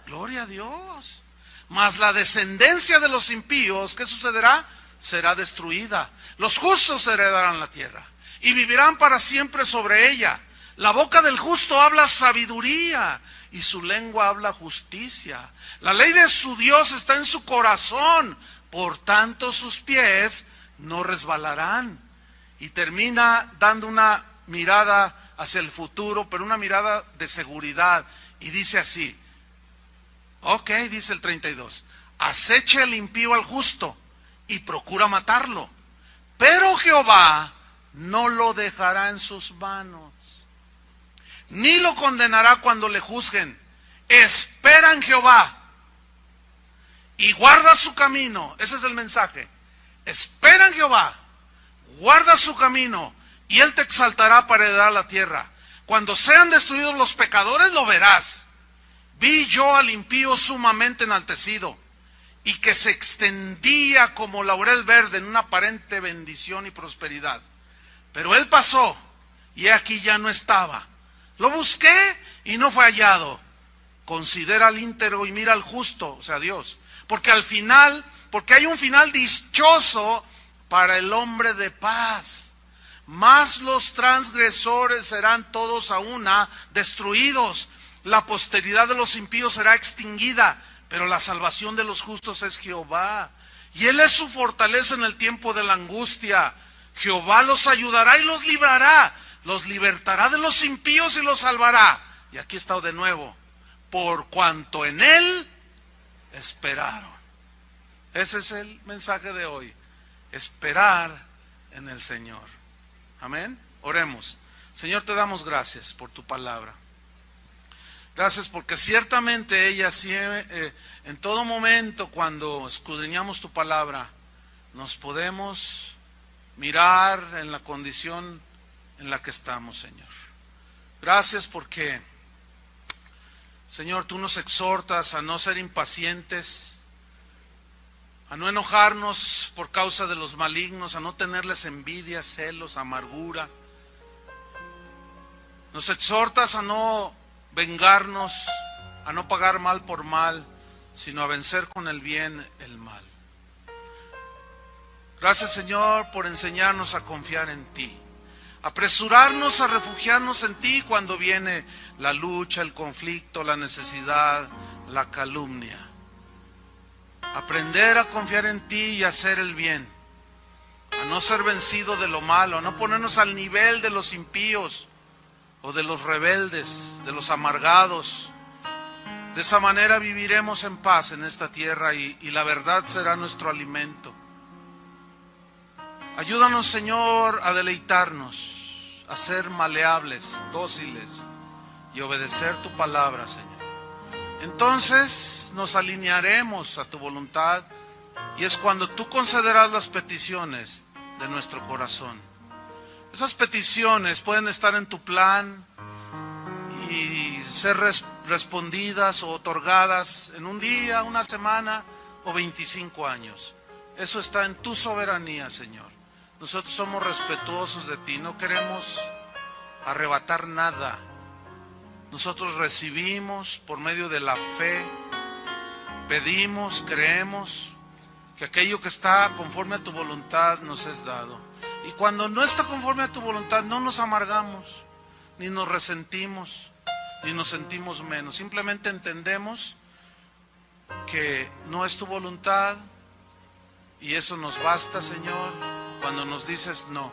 Gloria a Dios. Mas la descendencia de los impíos, ¿qué sucederá? Será destruida. Los justos heredarán la tierra y vivirán para siempre sobre ella. La boca del justo habla sabiduría, y su lengua habla justicia. La ley de su Dios está en su corazón, por tanto sus pies no resbalarán. Y termina dando una mirada hacia el futuro, pero una mirada de seguridad, y dice así, ok, dice el 32, acecha el impío al justo y procura matarlo, pero Jehová no lo dejará en sus manos, ni lo condenará cuando le juzguen. Espera en Jehová y guarda su camino. Ese es el mensaje. Espera en Jehová, guarda su camino, y él te exaltará para heredar la tierra. Cuando sean destruidos los pecadores, lo verás. Vi yo al impío sumamente enaltecido, y que se extendía como laurel verde en una aparente bendición y prosperidad. Pero él pasó, y aquí ya no estaba. Lo busqué y no fue hallado. Considera al íntegro y mira al justo, o sea, Dios. Porque hay un final dichoso para el hombre de paz. Mas los transgresores serán todos a una destruidos. La posteridad de los impíos será extinguida, pero la salvación de los justos es Jehová. Y él es su fortaleza en el tiempo de la angustia. Jehová los ayudará y los librará. Los libertará de los impíos y los salvará. Y aquí está de nuevo. Por cuanto en él esperaron. Ese es el mensaje de hoy. Esperar en el Señor. Amén. Oremos. Señor, te damos gracias por tu palabra. Gracias porque ciertamente ella en todo momento cuando escudriñamos tu palabra nos podemos mirar en la condición en la que estamos, Señor. Gracias porque, Señor, tú nos exhortas a no ser impacientes, a no enojarnos por causa de los malignos, a no tenerles envidia, celos, amargura. Nos exhortas a no vengarnos, a no pagar mal por mal, sino a vencer con el bien el mal. Gracias, Señor, por enseñarnos a confiar en ti. Apresurarnos a refugiarnos en ti cuando viene la lucha, el conflicto, la necesidad, la calumnia. Aprender a confiar en ti y hacer el bien. A no ser vencido de lo malo, a no ponernos al nivel de los impíos o de los rebeldes, de los amargados. De esa manera viviremos en paz en esta tierra y la verdad será nuestro alimento. Ayúdanos, Señor, a deleitarnos, a ser maleables, dóciles y obedecer tu palabra, Señor. Entonces nos alinearemos a tu voluntad y es cuando tú concederás las peticiones de nuestro corazón. Esas peticiones pueden estar en tu plan y ser respondidas o otorgadas en un día, una semana o 25 años. Eso está en tu soberanía, Señor. Nosotros somos respetuosos de ti, no queremos arrebatar nada. Nosotros recibimos por medio de la fe, pedimos, creemos que aquello que está conforme a tu voluntad nos es dado. Y cuando no está conforme a tu voluntad, no nos amargamos, ni nos resentimos, ni nos sentimos menos. Simplemente entendemos que no es tu voluntad y eso nos basta, Señor, cuando nos dices no.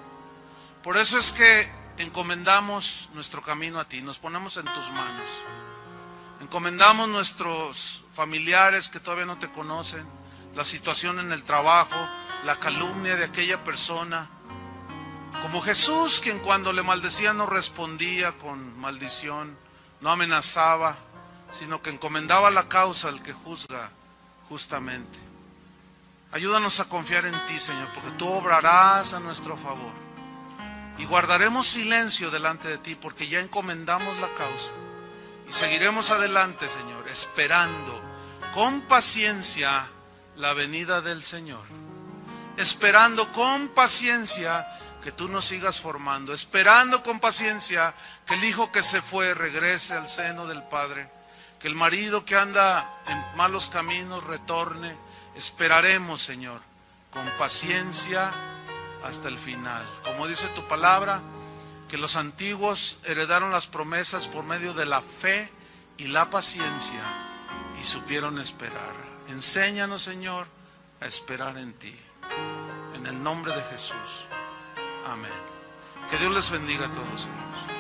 Por eso es que encomendamos nuestro camino a ti, nos ponemos en tus manos. Encomendamos nuestros familiares que todavía no te conocen, la situación en el trabajo, la calumnia de aquella persona. Como Jesús, quien cuando le maldecían no respondía con maldición, no amenazaba, sino que encomendaba la causa al que juzga justamente. Ayúdanos a confiar en ti, Señor, porque tú obrarás a nuestro favor. Y guardaremos silencio delante de ti, porque ya encomendamos la causa. Y seguiremos adelante, Señor, esperando con paciencia la venida del Señor. Esperando con paciencia que tú nos sigas formando. Esperando con paciencia que el hijo que se fue regrese al seno del Padre. Que el marido que anda en malos caminos retorne. Esperaremos, Señor, con paciencia hasta el final. Como dice tu palabra, que los antiguos heredaron las promesas por medio de la fe y la paciencia y supieron esperar. Enséñanos, Señor, a esperar en ti. En el nombre de Jesús. Amén. Que Dios les bendiga a todos, hermanos.